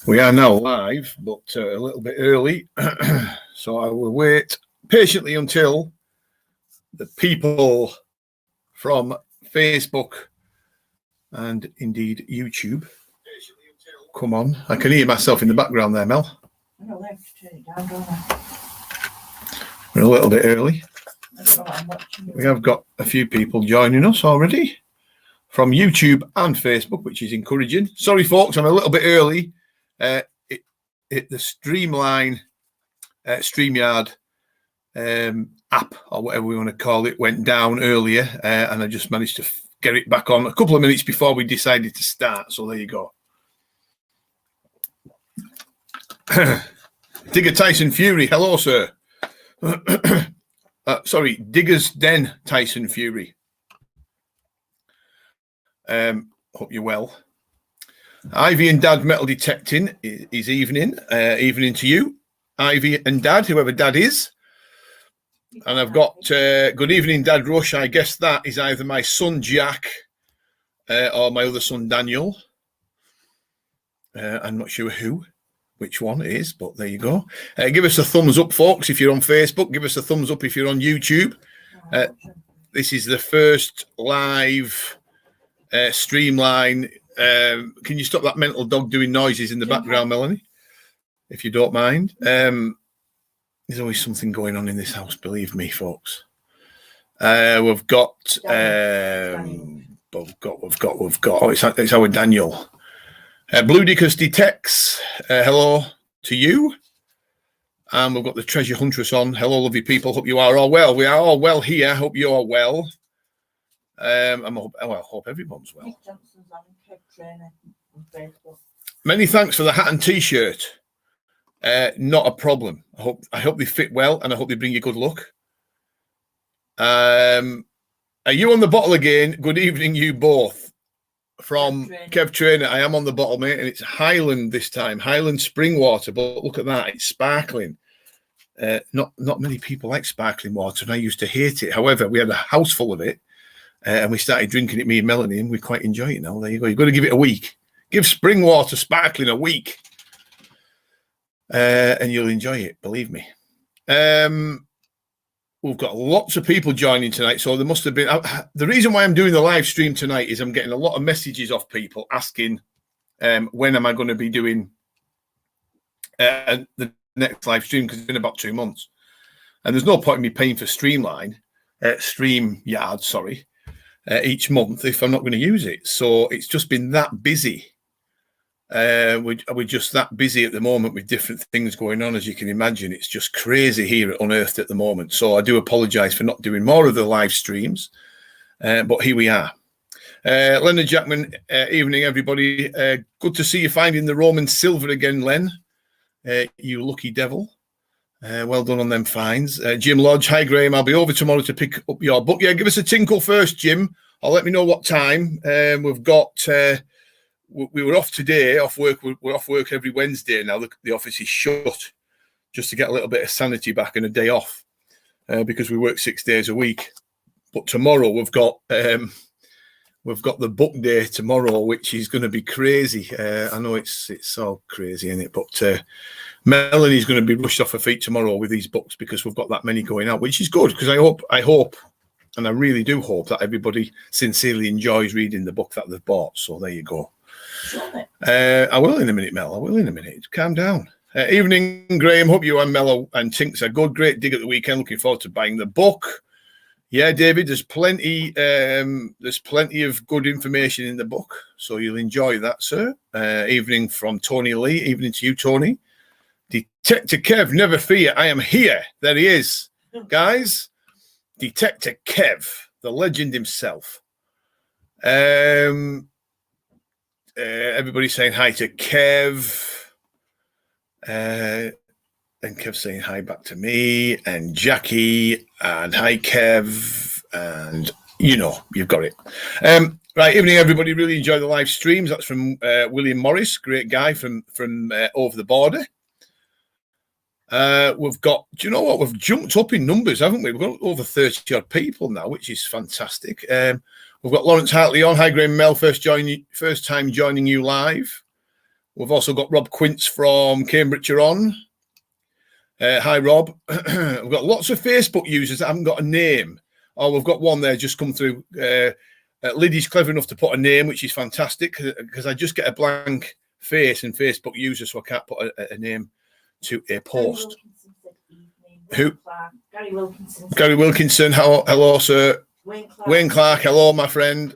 We are now live, but a little bit early, so I will wait patiently until the people from Facebook and indeed YouTube come on. I can hear myself in the background there, Mel. I know they have to turn it down, don't they? We're a little bit early. I'm watching it. We have got a few people joining us already from YouTube and Facebook, which is encouraging. Sorry, folks, I'm a little bit early. The StreamYard app, or whatever we want to call it, went down earlier, and I just managed to get it back on a couple of minutes before we decided to start. So there you go. Digger Tyson Fury, hello, sir. Sorry, Digger's Den Tyson Fury. Hope you're well. Ivy and Dad metal detecting is evening. Evening to you, Ivy and Dad, whoever Dad is. And I've got good evening, Dad Rush. I guess that is either my son Jack or my other son Daniel. I'm not sure which one it is, but there you go. Give us a thumbs up, folks, if you're on Facebook. Give us a thumbs up if you're on YouTube. This is the first live streamline. Can you stop that mental dog doing noises in the background, Melanie, if you don't mind? There's always something going on in this house, believe me, folks. We've got. Oh, it's our Daniel. Blue Dickers Detects. Hello to you. And we've got the Treasure Huntress on. Hello, lovely people. Hope you are all well. We are all well here. Hope you are well. I hope everyone's well. Many thanks for the hat and t-shirt. Not a problem. I hope they fit well, and I hope they bring you good luck. Are you on the bottle again? Good evening, you both. From Kev Trainer. I am on the bottle, mate, and it's Highland this time. Highland spring water, but look at that. It's sparkling. Not many people like sparkling water, and I used to hate it. However, we had a house full of it. And we started drinking it, me and Melanie, and we quite enjoy it now. There you go. You've got to give it a week. Give spring water sparkling a week. And you'll enjoy it, believe me. We've got lots of people joining tonight, so there must have been... the reason why I'm doing the live stream tonight is I'm getting a lot of messages off people asking when am I going to be doing the next live stream, because it's been about 2 months. And there's no point in me paying for StreamYard, each month if I'm not going to use it. So it's just been that busy. We're just that busy at the moment with different things going on, as you can imagine. It's just crazy here at Unearthed at the moment. So I do apologise for not doing more of the live streams, but here we are. Leonard Jackman, evening everybody. Good to see you finding the Roman silver again, Len. You lucky devil. Well done on them finds. Jim Lodge, hi Graham, I'll be over tomorrow to pick up your book. Yeah, give us a tinkle first, Jim. I'll let me know what time. We've got, we were off today, off work. We're off work every Wednesday now. The office is shut just to get a little bit of sanity back and a day off because we work 6 days a week. But tomorrow we've got the book day tomorrow, which is going to be crazy. I know it's all crazy, isn't it? But Melanie's going to be rushed off her feet tomorrow with these books because we've got that many going out, which is good because I hope, and I really do hope that everybody sincerely enjoys reading the book that they've bought. So there you go. I will in a minute, Mel. I will in a minute. Calm down. Evening, Graham. Hope you and Mello and Tinks are good. Great dig at the weekend. Looking forward to buying the book. Yeah, David, there's plenty of good information in the book, so you'll enjoy that, sir. Evening from Tony Lee. Evening to you, Tony. Detector Kev, never fear, I am here. There he is, guys. Detector Kev, the legend himself. Everybody's saying hi to Kev. And Kev saying hi back to me, and Jackie, and hi Kev, and you know, you've got it. Right, evening everybody. Really enjoy the live streams. That's from William Morris, great guy from over the border. We've got, do you know what? We've jumped up in numbers, haven't we? We've got over 30 odd people now, which is fantastic. We've got Lawrence Hartley on. Hi, Graham Mel. First time joining you live. We've also got Rob Quince from Cambridgeshire on. Hi, Rob. We've got lots of Facebook users that haven't got a name. Oh, we've got one there just come through. Liddy's clever enough to put a name, which is fantastic, because I just get a blank face in Facebook users, so I can't put a name to a post. Who? Gary Wilkinson. Gary Wilkinson. Hello, sir. Wayne Clark. Hello, my friend.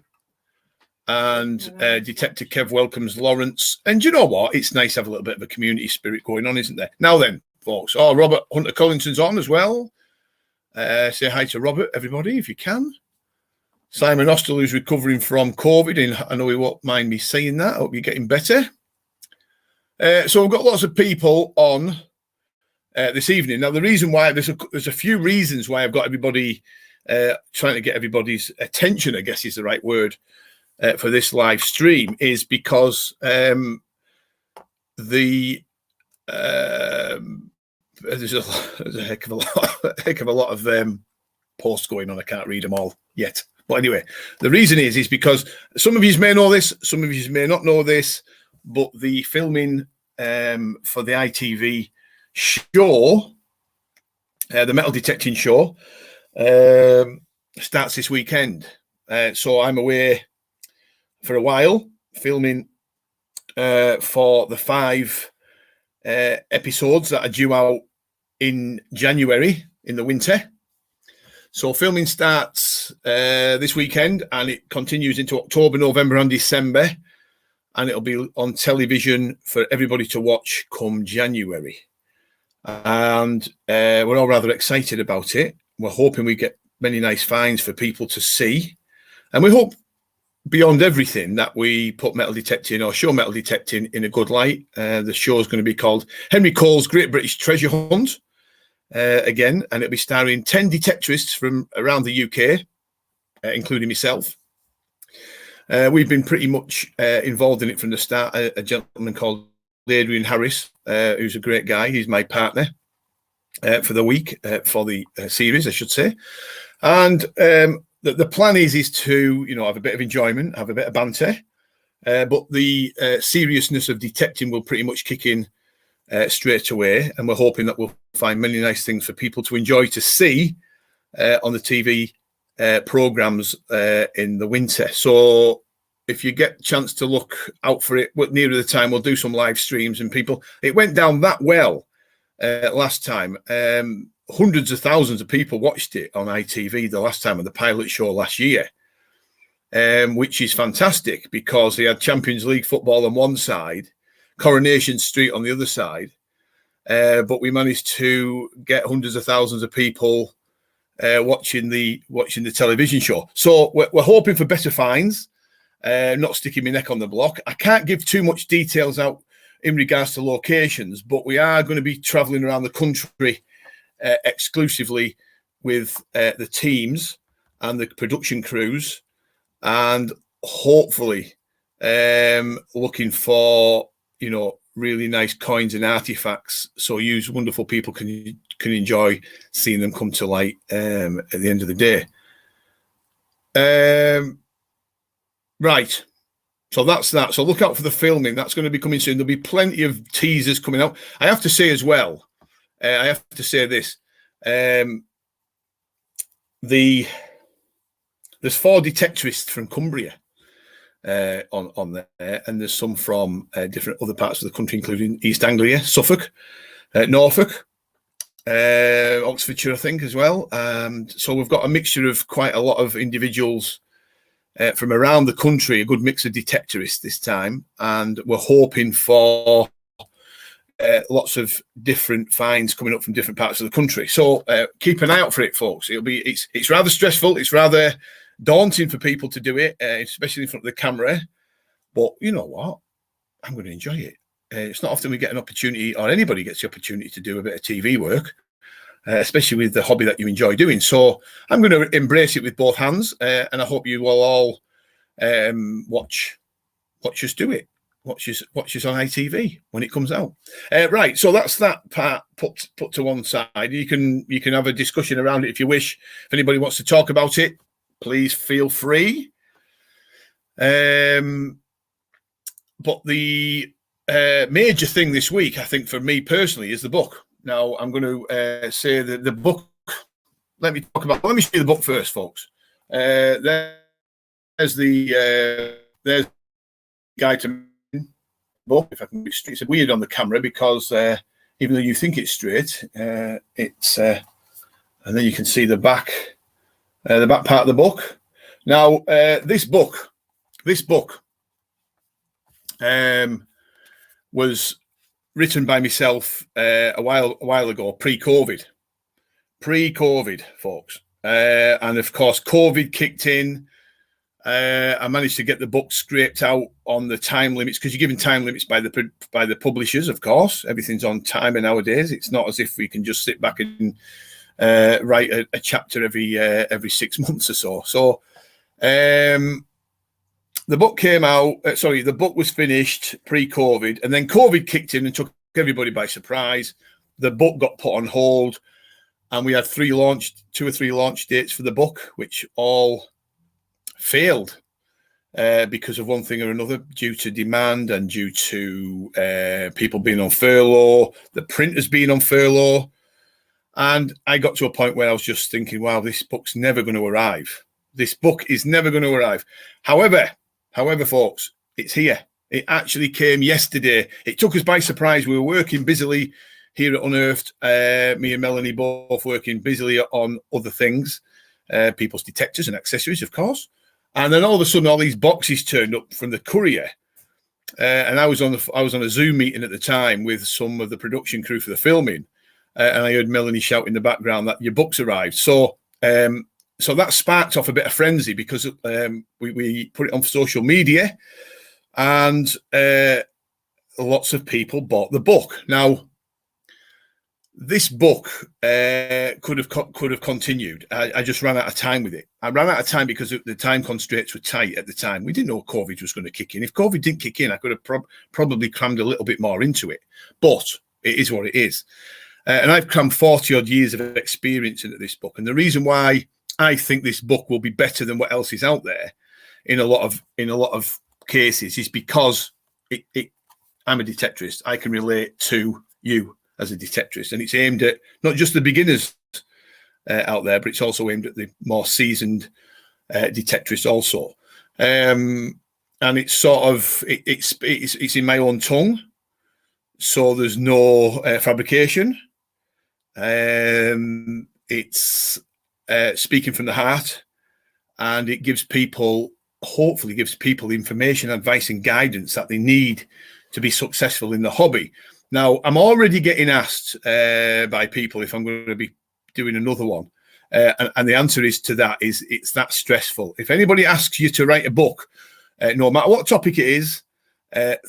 And Detective Kev welcomes Lawrence. And you know what? It's nice to have a little bit of a community spirit going on, isn't there? Now then, folks. Oh, Robert Hunter Collinson's on as well. Say hi to Robert, everybody, if you can. Simon Ostel, who's recovering from COVID, and I know he won't mind me saying that. I hope you're getting better. So we've got lots of people on this evening. Now, the reason why, there's a few reasons why I've got everybody, trying to get everybody's attention, I guess is the right word, for this live stream, is because there's a heck of a lot of posts going on. I can't read them all yet. But anyway, the reason is because some of you may know this, some of you may not know this, but the filming for the ITV show, the metal detecting show, starts this weekend. So I'm away for a while filming for the 5 episodes that are due out in January in the winter. So filming starts this weekend and it continues into October, November and December, and it'll be on television for everybody to watch come January. And we're all rather excited about it. We're hoping we get many nice finds for people to see, and we hope beyond everything that we put metal detecting or show metal detecting in a good light. The show is going to be called Henry Cole's Great British Treasure Hunt. Again, and it'll be starring 10 detectorists from around the UK, including myself. We've been pretty much involved in it from the start. A gentleman called Adrian Harris, who's a great guy. He's my partner for the week, for the series, I should say. And the plan is to, have a bit of enjoyment, have a bit of banter, but the seriousness of detecting will pretty much kick in straight away, and we're hoping that we'll find many nice things for people to enjoy to see on the TV programs in the winter. So if you get a chance to look out for it, nearer the time, we'll do some live streams, and people, it went down that well last time. Hundreds of thousands of people watched it on ITV the last time of the pilot show last year, which is fantastic because they had Champions League football on one side, Coronation Street on the other side, but we managed to get hundreds of thousands of people watching the television show. So we're hoping for better finds, not sticking my neck on the block. I can't give too much details out in regards to locations, but we are going to be traveling around the country exclusively with the teams and the production crews, and hopefully looking for really nice coins and artifacts, so you wonderful people can enjoy seeing them come to light at the end of the day. Right, so that's that. So look out for the filming. That's going to be coming soon. There'll be plenty of teasers coming out. I have to say as well, I have to say this, there's 4 detectorists from Cumbria on there, and there's some from different other parts of the country, including East Anglia, Suffolk, Norfolk, Oxfordshire, I think, as well. So we've got a mixture of quite a lot of individuals from around the country, a good mix of detectorists this time, and we're hoping for lots of different finds coming up from different parts of the country. So keep an eye out for it, folks. It's rather stressful. It's rather daunting for people to do it, especially in front of the camera. But you know what? I'm going to enjoy it. It's not often we get an opportunity, or anybody gets the opportunity to do a bit of TV work, especially with the hobby that you enjoy doing. So I'm going to embrace it with both hands, and I hope you will all watch us do it. Watch us on ITV when it comes out. Right, so that's that part put to one side. You can have a discussion around it if you wish. If anybody wants to talk about it, please feel free. But the major thing this week, I think, for me personally, is the book. Now, I'm going to say that the book. Let me show you the book first, folks. There's the guide to book. If I can be straight, it's weird on the camera because even though you think it's straight, it's and then you can see the back part of the book. Now, this book was written by myself a while ago, pre-COVID, folks, and of course, COVID kicked in. I managed to get the book scraped out on the time limits, because you're given time limits by the publishers. Of course, everything's on timer nowadays. It's not as if we can just sit back and write a chapter every 6 months or so. So the book came out. The book was finished pre-COVID, and then COVID kicked in and took everybody by surprise. The book got put on hold, and we had 2 or 3 launch dates for the book, which all failed because of one thing or another, due to demand and due to people being on furlough, the printers being on furlough. And I got to a point where I was just thinking, wow, this book's never going to arrive. This book is never going to arrive. However, folks, it's here. It actually came yesterday. It took us by surprise. We were working busily here at Unearthed, me and Melanie both working busily on other things, people's detectors and accessories, of course. And then all of a sudden, all these boxes turned up from the courier. And I was on a Zoom meeting at the time with some of the production crew for the filming. And I heard Melanie shout in the background that your book's arrived. So that sparked off a bit of frenzy, because we put it on social media, and lots of people bought the book. Now, this book could have continued. I just ran out of time with it. I ran out of time because the time constraints were tight at the time. We didn't know COVID was going to kick in. If COVID didn't kick in, I could have probably crammed a little bit more into it. But it is what it is. And I've crammed 40 odd years of experience into this book. And the reason why I think this book will be better than what else is out there in a lot of cases is because I'm a detectorist. I can relate to you as a detectorist, and it's aimed at not just the beginners out there, but it's also aimed at the more seasoned detectorists also. And it's sort of it's in my own tongue, so there's no fabrication. It's speaking from the heart, and it hopefully gives people information, advice, and guidance that they need to be successful in the hobby. Now, I'm already getting asked by people if I'm going to be doing another one. And the answer is to that is it's that stressful. If anybody asks you to write a book, no matter what topic it is,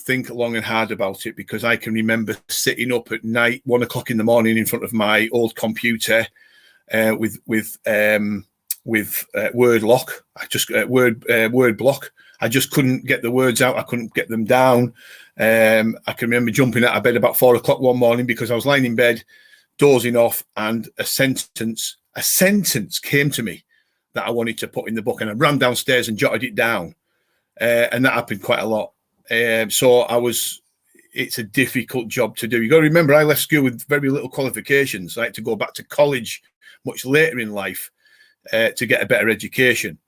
think long and hard about it, because I can remember sitting up at night, 1 o'clock in the morning, in front of my old computer with word lock. Word block. I just couldn't get the words out. I couldn't get them down. I can remember jumping out of bed about 4 o'clock one morning because I was lying in bed, dozing off, and a sentence came to me that I wanted to put in the book, and I ran downstairs and jotted it down. And that happened quite a lot. It's a difficult job to do. You got to remember, I left school with very little qualifications. I had to go back to college much later in life to get a better education.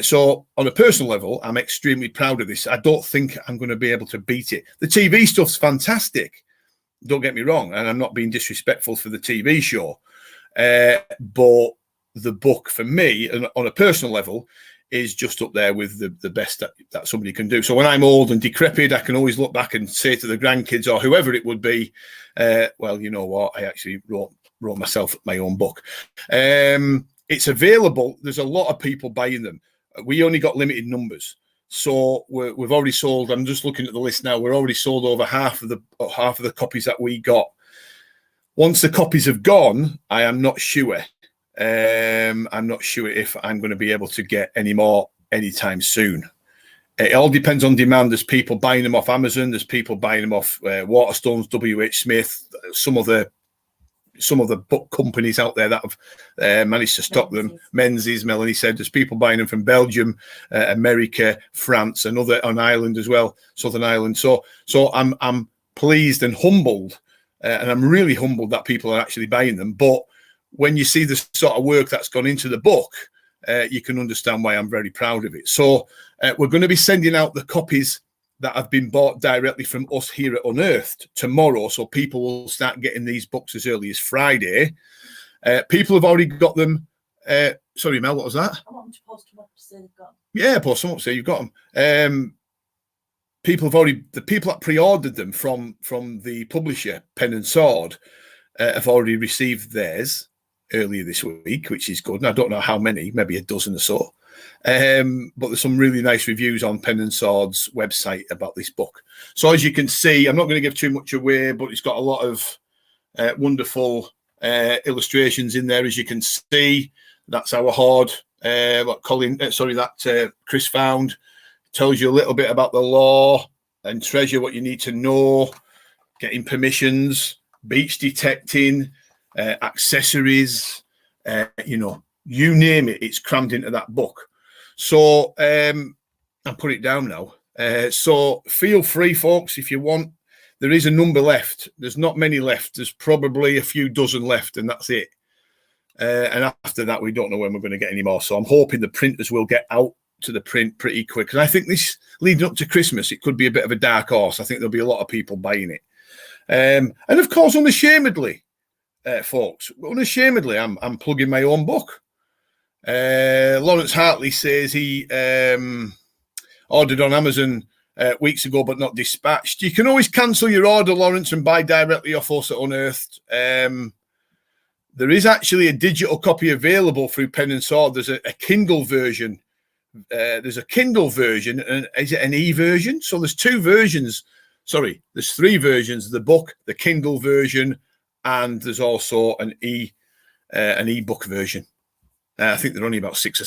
So on a personal level, I'm extremely proud of this. I don't think I'm going to be able to beat it. The TV stuff's fantastic. Don't get me wrong. And I'm not being disrespectful for the TV show. But the book, for me, on a personal level, is just up there with the best that somebody can do. So when I'm old and decrepit, I can always look back and say to the grandkids or whoever it would be, well, you know what? I actually wrote myself my own book. It's available. There's a lot of people buying them. We only got limited numbers, so we've already sold. I'm just looking at the list now. We're already sold over half of the copies that we got. Once the copies have gone, I am not sure. I'm not sure if I'm going to be able to get any more anytime soon. It all depends on demand. There's people buying them off Amazon. There's people buying them off Waterstones, WH Smith, some of the book companies out there that have managed to stock them. Menzies, Melanie said, there's people buying them from Belgium, America, France, and on Ireland as well, Southern Ireland. So I'm pleased and humbled, and I'm really humbled that people are actually buying them. But when you see the sort of work that's gone into the book, you can understand why I'm very proud of it. So we're going to be sending out the copies that have been bought directly from us here at Unearthed tomorrow. So people will start getting these books as early as Friday. People have already got them. Sorry, Mel, what was that? I want them to post them up to say they've got them. Yeah, post them up, say you've got them. The people that pre-ordered them from the publisher, Pen and Sword, have already received theirs earlier this week, which is good. And I don't know how many, maybe a dozen or so. But there's some really nice reviews on Pen and Sword's website about this book. So as you can see, I'm not going to give too much away, but it's got a lot of wonderful illustrations in there. As you can see, that's our hoard. Chris found. Tells you a little bit about the law and treasure, what you need to know, getting permissions, beach detecting, accessories, you name it, it's crammed into that book. So I'll put it down now. So feel free, folks, if you want. There is a number left. There's not many left. There's probably a few dozen left, and that's it. And after that, we don't know when we're going to get any more. So I'm hoping the printers will get out to the print pretty quick. And I think this leading up to Christmas, it could be a bit of a dark horse. I think there'll be a lot of people buying it. And of course, unashamedly, folks, unashamedly, I'm plugging my own book. Lawrence Hartley says he ordered on Amazon weeks ago, but not dispatched. You can always cancel your order, Lawrence, and buy directly off us at Unearthed. There is actually a digital copy available through Pen and Sword. There's a Kindle version. There's a Kindle version, and is it an e-version? So there's two versions. Sorry, there's three versions: the book, the Kindle version, and there's also an e-book version. I think they're only about £6 or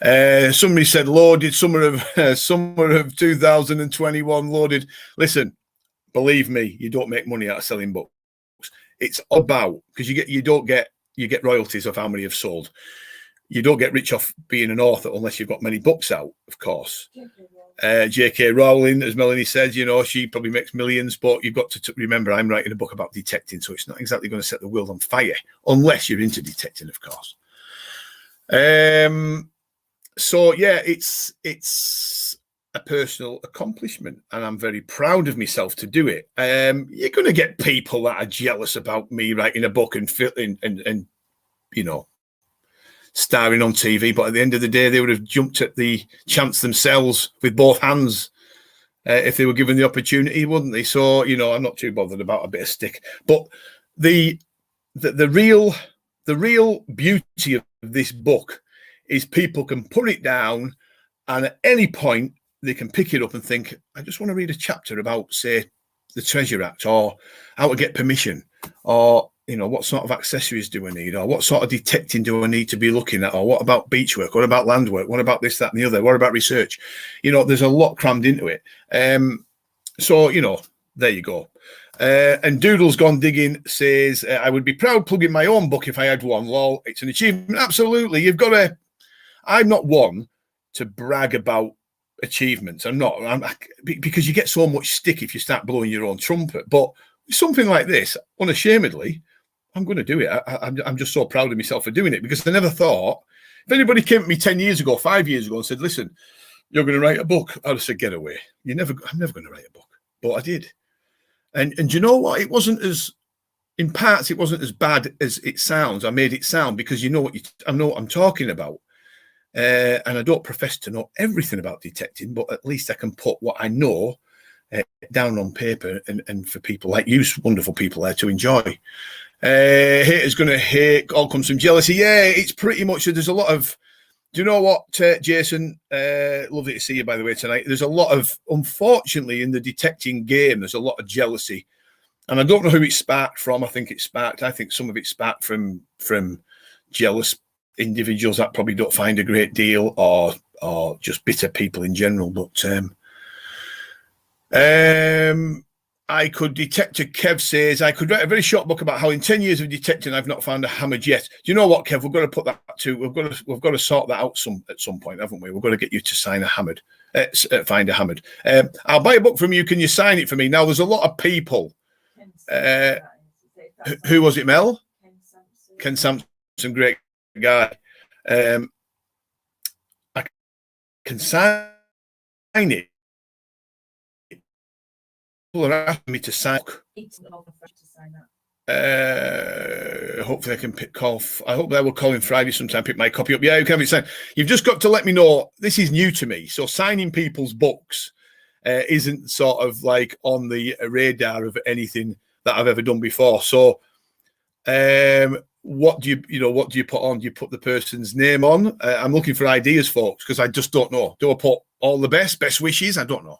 £7. Somebody said loaded summer of 2021 loaded. Listen, believe me, you don't make money out of selling books. It's about because you get royalties of how many have sold. You don't get rich off being an author unless you've got many books out, of course. J.K. Rowling, as Melanie said, she probably makes millions, but you've got to remember I'm writing a book about detecting, so it's not exactly going to set the world on fire unless you're into detecting, of course. So yeah, it's a personal accomplishment, and I'm very proud of myself to do it. You're going to get people that are jealous about me writing a book and starring on TV, but at the end of the day, they would have jumped at the chance themselves with both hands if they were given the opportunity, wouldn't they? So, I'm not too bothered about a bit of stick. But the real beauty of this book is people can put it down, and at any point they can pick it up and think, I just want to read a chapter about, say, the Treasure Act, or how to get permission, or what sort of accessories do I need? Or what sort of detecting do I need to be looking at? Or what about beach work? What about land work? What about this, that, and the other? What about research? There's a lot crammed into it. So, there you go. And Doodle's Gone Digging says, I would be proud plugging my own book if I had one. Lol, it's an achievement. Absolutely. I'm not one to brag about achievements. Because you get so much stick if you start blowing your own trumpet. But something like this, unashamedly, I'm going to do it. I'm just so proud of myself for doing it, because I never thought, if anybody came to me 10 years ago, 5 years ago and said, listen, you're going to write a book, I'd have said, get away. I'm never going to write a book. But I did. And do you know what? It wasn't as bad as it sounds. I made it sound because I know what I'm talking about. And I don't profess to know everything about detecting, but at least I can put what I know down on paper and for people like you, wonderful people there, to enjoy. Haters going to hate, all comes from jealousy. Yeah, it's pretty much, there's a lot of, do you know what, Jason? Lovely to see you, by the way, tonight. There's a lot of, unfortunately, in the detecting game, there's a lot of jealousy. And I don't know who it sparked from. I think some of it sparked from jealous individuals that probably don't find a great deal, or just bitter people in general. But I could Detective Kev says I could write a very short book about how in 10 years of detecting I've not found a hammered yet. Do you know what, Kev? We've got to put that to. We've got to sort that out at some point, haven't we? We've got to get you to sign a hammered, find a hammered. I'll buy a book from you. Can you sign it for me? Now there's a lot of people. Who was it, Mel? Ken Sampson, great guy. I can sign it. People are asking me to sign. Hopefully I can I hope they will call in Friday sometime, pick my copy up. Yeah, you can be signed. You've just got to let me know. This is new to me. So signing people's books isn't sort of like on the radar of anything that I've ever done before. So what do you put on? Do you put the person's name on? I'm looking for ideas, folks, because I just don't know. Do I put all the best wishes? I don't know.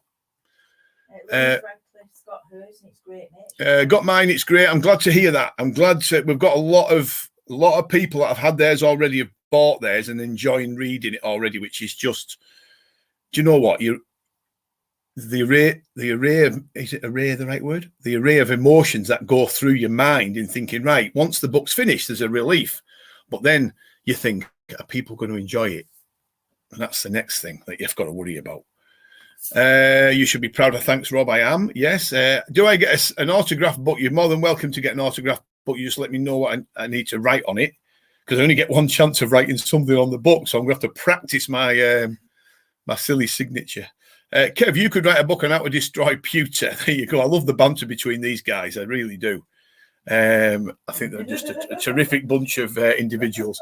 Got hers and it's great, mate. Got mine. It's great. I'm glad to hear that. I'm glad we've got a lot of people that have had theirs already, have bought theirs and enjoying reading it already, which is just. Do you know what? The array of, is it array the right word? The array of emotions that go through your mind in thinking, right, once the book's finished, there's a relief, but then you think, are people going to enjoy it? And that's the next thing that you've got to worry about. You should be proud of. Thanks, Rob. I am. Yes. Do I get an autograph book? You're more than welcome to get an autograph book. You just let me know what I need to write on it, because I only get one chance of writing something on the book, so I'm going to have to practice my my silly signature. Kev, you could write a book on how to destroy pewter. There you go. I love the banter between these guys. I really do. I think they're just a terrific bunch of individuals.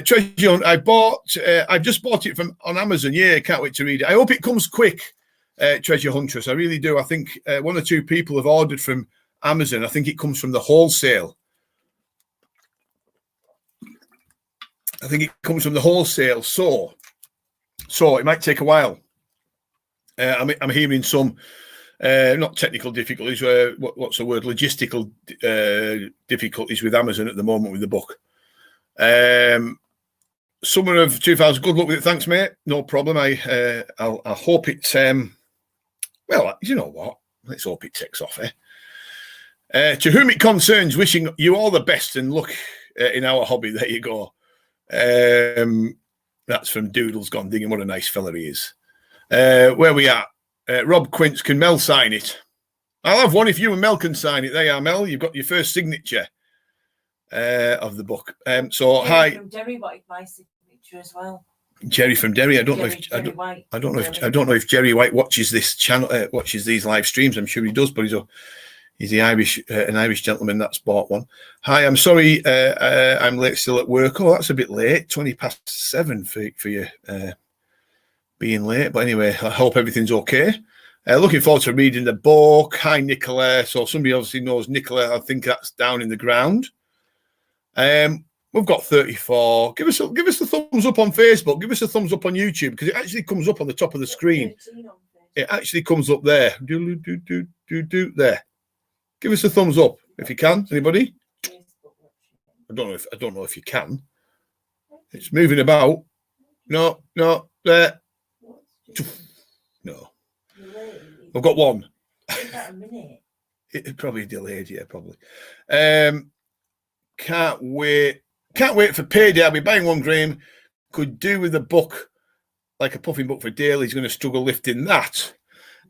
Treasure Hunt, I've just bought it on Amazon. Yeah, can't wait to read it. I hope it comes quick, Treasure Huntress. I really do. I think one or two people have ordered from Amazon. I think it comes from the wholesale. So it might take a while. I'm hearing some not technical difficulties. What's the word? Logistical difficulties with Amazon at the moment with the book. Summer of 2000. Good luck with it. Thanks, mate. No problem. I hope it's. Well, you know what? Let's hope it takes off. To whom it concerns, wishing you all the best and luck in our hobby. There you go. That's from Doodles Gone Digging. What a nice fella he is. Where we at? Rob Quince, can Mel sign it? I'll have one if you and Mel can sign it. There you are, Mel. You've got your first signature of the book. So Jerry hi. from Derry wanted my signature as well. Jerry from Derry. I don't know if Jerry White watches this channel, watches these live streams. I'm sure he does, but he's the an Irish gentleman that's bought one. Hi, I'm sorry, I'm late still at work. Oh, that's a bit late. 7:20 for you being late. But anyway, I hope everything's okay. Looking forward to reading the book. Hi, Nicola. So somebody obviously knows Nicola. I think that's down in the ground. We've got 34. Give us a thumbs up on Facebook. Give us a thumbs up on YouTube, because it actually comes up on the top of the screen. It actually comes up there. There. Give us a thumbs up if you can. Anybody? I don't know if you can. It's moving about. No, there. No. I've got one. It probably delayed, yeah, probably. Can't wait for payday. I'll be buying 1 gram. Could do with a book, like a puffing book for Dale. He's going to struggle lifting that.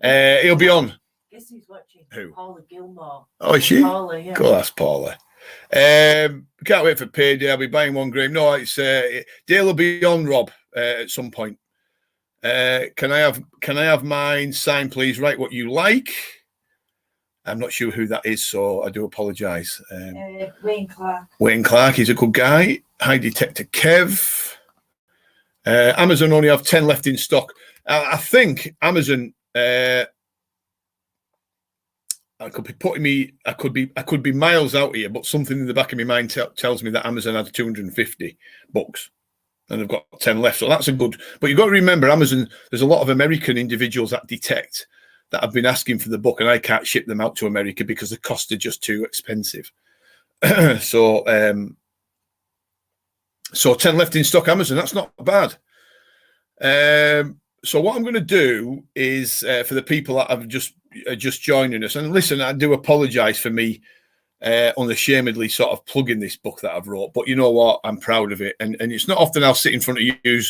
He'll be on. Guess who's watching? Who? Paula Gilmore. Oh, is she? Paula, yeah. Go ask Paula. Can't wait for payday. I'll be buying 1 gram. No, it's Dale will be on, Rob, at some point. Can I have mine signed, please? Write what you like. I'm not sure who that is, so I do apologise. Wayne Clark. Wayne Clark, he's a good guy. Hi, Detective Kev. Amazon only have 10 left in stock. I think Amazon. I could be miles out here, but something in the back of my mind tells me that Amazon had 250 books, and I've got 10 left. So that's a good. But you've got to remember, Amazon. There's a lot of American individuals that detect that have been asking for the book, and I can't ship them out to America because the costs are just too expensive. So 10 left in stock, Amazon. That's not bad. So what I'm going to do is for the people that have just are just joining us, and listen, I do apologise for me unashamedly sort of plugging this book that I've wrote, but you know what? I'm proud of it, and it's not often I'll sit in front of you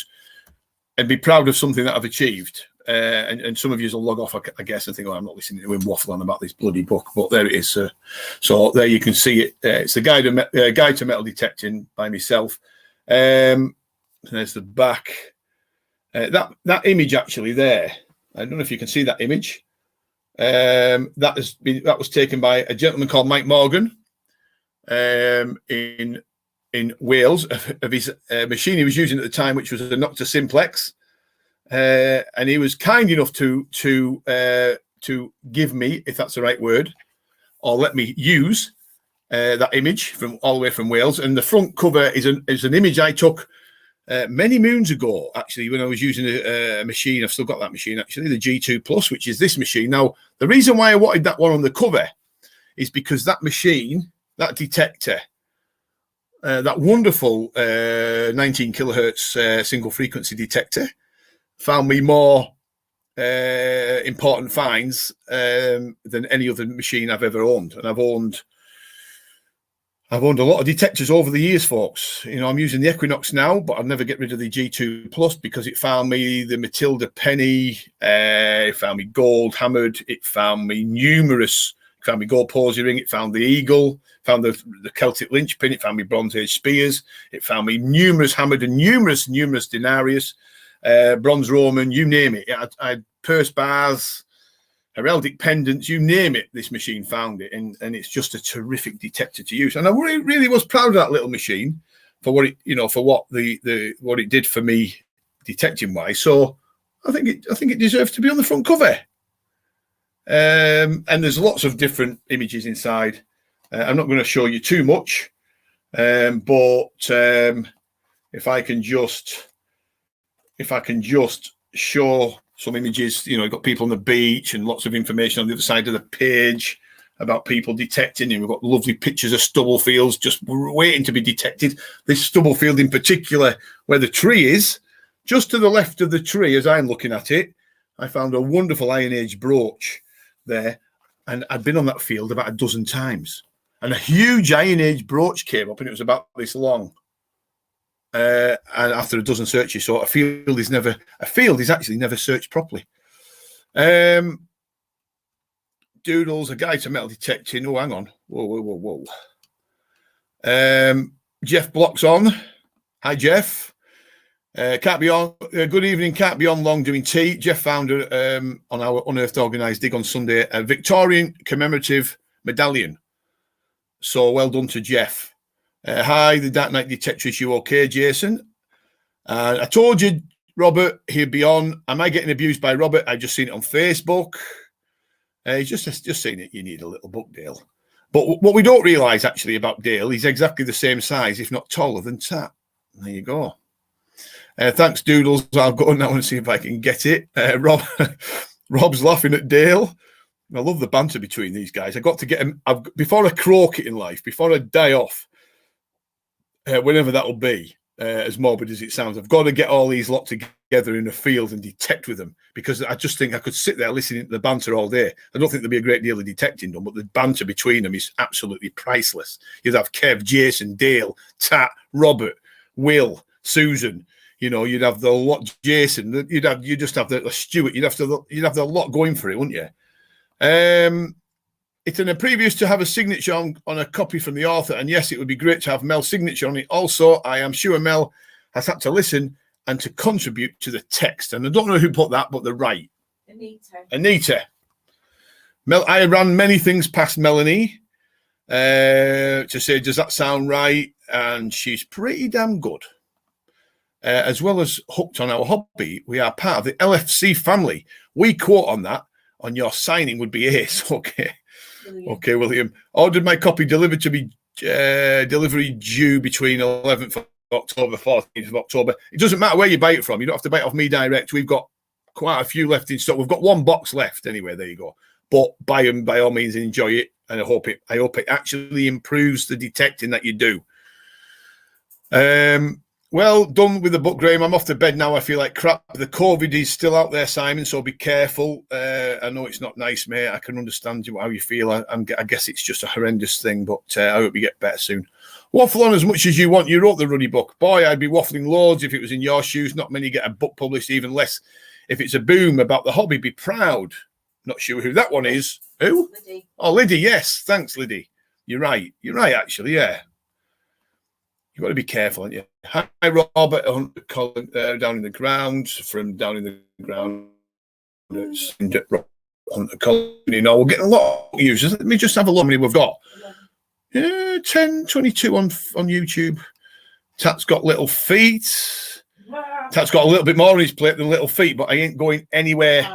and be proud of something that I've achieved. And some of you will log off, I guess, and think, "Oh, I'm not listening to him waffle on about this bloody book." But there it is, sir. So there you can see it. It's the Guide to Metal Detecting by myself. There's the back. That image actually there. I don't know if you can see that image. That was taken by a gentleman called Mike Morgan in Wales of his machine he was using at the time, which was a Nocta Simplex. And he was kind enough to give me, if that's the right word, or let me use that image from all the way from Wales. And the front cover is an image I took many moons ago, actually, when I was using a machine. I've still got that machine, actually, the G2 Plus, which is this machine. Now, the reason why I wanted that one on the cover is because that machine, that detector, that wonderful 19 kilohertz single frequency detector, found me more important finds than any other machine I've ever owned. And I've owned a lot of detectors over the years, folks. You know, I'm using the Equinox now, but I'll never get rid of the G2 Plus because it found me the Matilda Penny, it found me gold hammered, it found me gold posy ring, it found the eagle, found the Celtic linchpin, it found me Bronze Age spears, it found me numerous hammered and numerous denarius, bronze Roman, you name it. I had purse bars, heraldic pendants, you name it, this machine found it, and it's just a terrific detector to use. And I really was proud of that little machine for what it, for what what it did for me detecting wise. So I think it deserves to be on the front cover. And there's lots of different images inside. I'm not going to show you too much, but if I can just show some images, you've got people on the beach and lots of information on the other side of the page about people detecting, and we've got lovely pictures of stubble fields just waiting to be detected. This stubble field in particular, where the tree is, just to the left of the tree as I'm looking at it, I found a wonderful Iron Age brooch there, and I'd been on that field about a dozen times, and a huge Iron Age brooch came up, and it was about this long. And after a dozen searches, so a field is actually never searched properly. Doodles, a guide to metal detecting. Oh, hang on. Whoa. Jeff Block's on. Hi, Jeff. Can't be on. Good evening. Can't be on long doing tea. Jeff found on our Unearthed Organised dig on Sunday a Victorian commemorative medallion. So well done to Jeff. Hi, the Dark Knight Detector. Is you okay, Jason? I told you, Robert, he'd be on. Am I getting abused by Robert? I just seen it on Facebook. He's just saying that you need a little book, Dale. But what we don't realise actually about Dale, he's exactly the same size, if not taller than Tat. There you go. Thanks, Doodles. I'll go now and see if I can get it. Rob's laughing at Dale. I love the banter between these guys. I got to get him before I croak it in life, before I die off. Whenever that'll be, as morbid as it sounds, I've got to get all these lot together in a field and detect with them, because I just think I could sit there listening to the banter all day. I don't think there'd be a great deal of detecting done, but the banter between them is absolutely priceless. You'd have Kev, Jason, Dale, Tat, Robert, Will, Susan. You'd have the lot, Jason. You just have the Stuart. You'd have the lot going for it, wouldn't you? It's an previous to have a signature on a copy from the author, and yes, it would be great to have Mel's signature on it. Also, I am sure Mel has had to listen and to contribute to the text, and I don't know who put that, but they're right. Anita. Mel, I ran many things past Melanie to say, does that sound right? And she's pretty damn good. As well as hooked on our hobby, we are part of the LFC family. We quote on that. On your signing would be ace. Okay. William. Okay, William. Ordered my copy delivered to be delivery due between 11th of October, 14th of October. It doesn't matter where you buy it from. You don't have to buy it off me direct. We've got quite a few left in stock. We've got one box left anyway. There you go. But buy them by all means and enjoy it. And I hope it actually improves the detecting that you do. Well done with the book, Graham. I'm off to bed now. I feel like crap. The COVID is still out there, Simon, so be careful. I know it's not nice, mate. I can understand how you feel. I guess it's just a horrendous thing, but I hope you get better soon. Waffle on as much as you want. You wrote the Ruddy book. Boy, I'd be waffling loads if it was in your shoes. Not many get a book published, even less if it's a boom about the hobby. Be proud. Not sure who that one is. Who? Liddy. Oh, Liddy, yes. Thanks, Liddy. You're right. You're right, actually, yeah. You've got to be careful, haven't you? Hi, Robert, Colin, down in the ground, from down in the ground. Colin, we're getting a lot of users. Let me just have a look how many we've got. 10, 22 on YouTube. Tat's got little feet. Tat's got a little bit more on his plate than little feet, but I ain't going anywhere.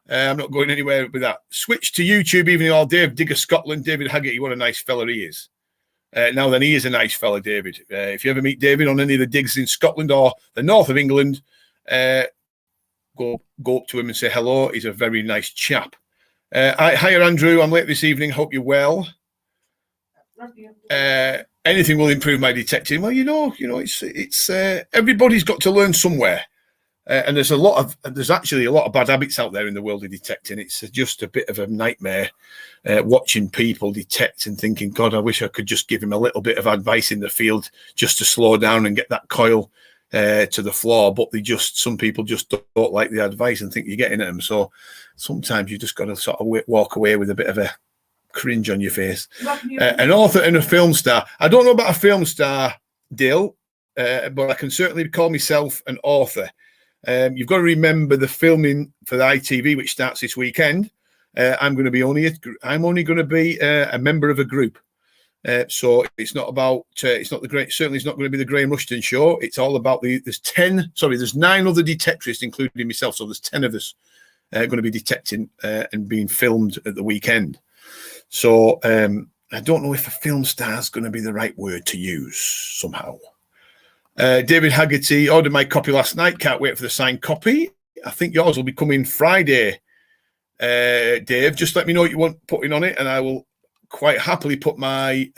I'm not going anywhere with that. Switch to YouTube, even though Dave Digger Scotland, David Haggerty, what a nice fella he is. Now then, he is a nice fella, David. If you ever meet David on any of the digs in Scotland or the north of England, go up to him and say hello. He's a very nice chap. Hiya, Andrew. I'm late this evening. Hope you're well. Anything will improve my detecting. Well, it's everybody's got to learn somewhere. And there's actually a lot of bad habits out there in the world of detecting. It's just a bit of a nightmare watching people detect and thinking, God, I wish I could just give him a little bit of advice in the field just to slow down and get that coil to the floor. But some people just don't like the advice and think you're getting at them. So sometimes you just got to sort of walk away with a bit of a cringe on your face. An author and a film star. I don't know about a film star, Dale, but I can certainly call myself an author. You've got to remember the filming for the ITV, which starts this weekend. I'm only going to be a member of a group. So it's not about. It's not certainly it's not going to be the Graham Rushton show. It's all about there's 9 other detectorists, including myself. So there's 10 of us going to be detecting and being filmed at the weekend. So I don't know if a film star is going to be the right word to use somehow. David Haggerty ordered my copy last night. Can't wait for the signed copy. I think yours will be coming Friday, Dave. Just let me know what you want putting on it, and I will quite happily put my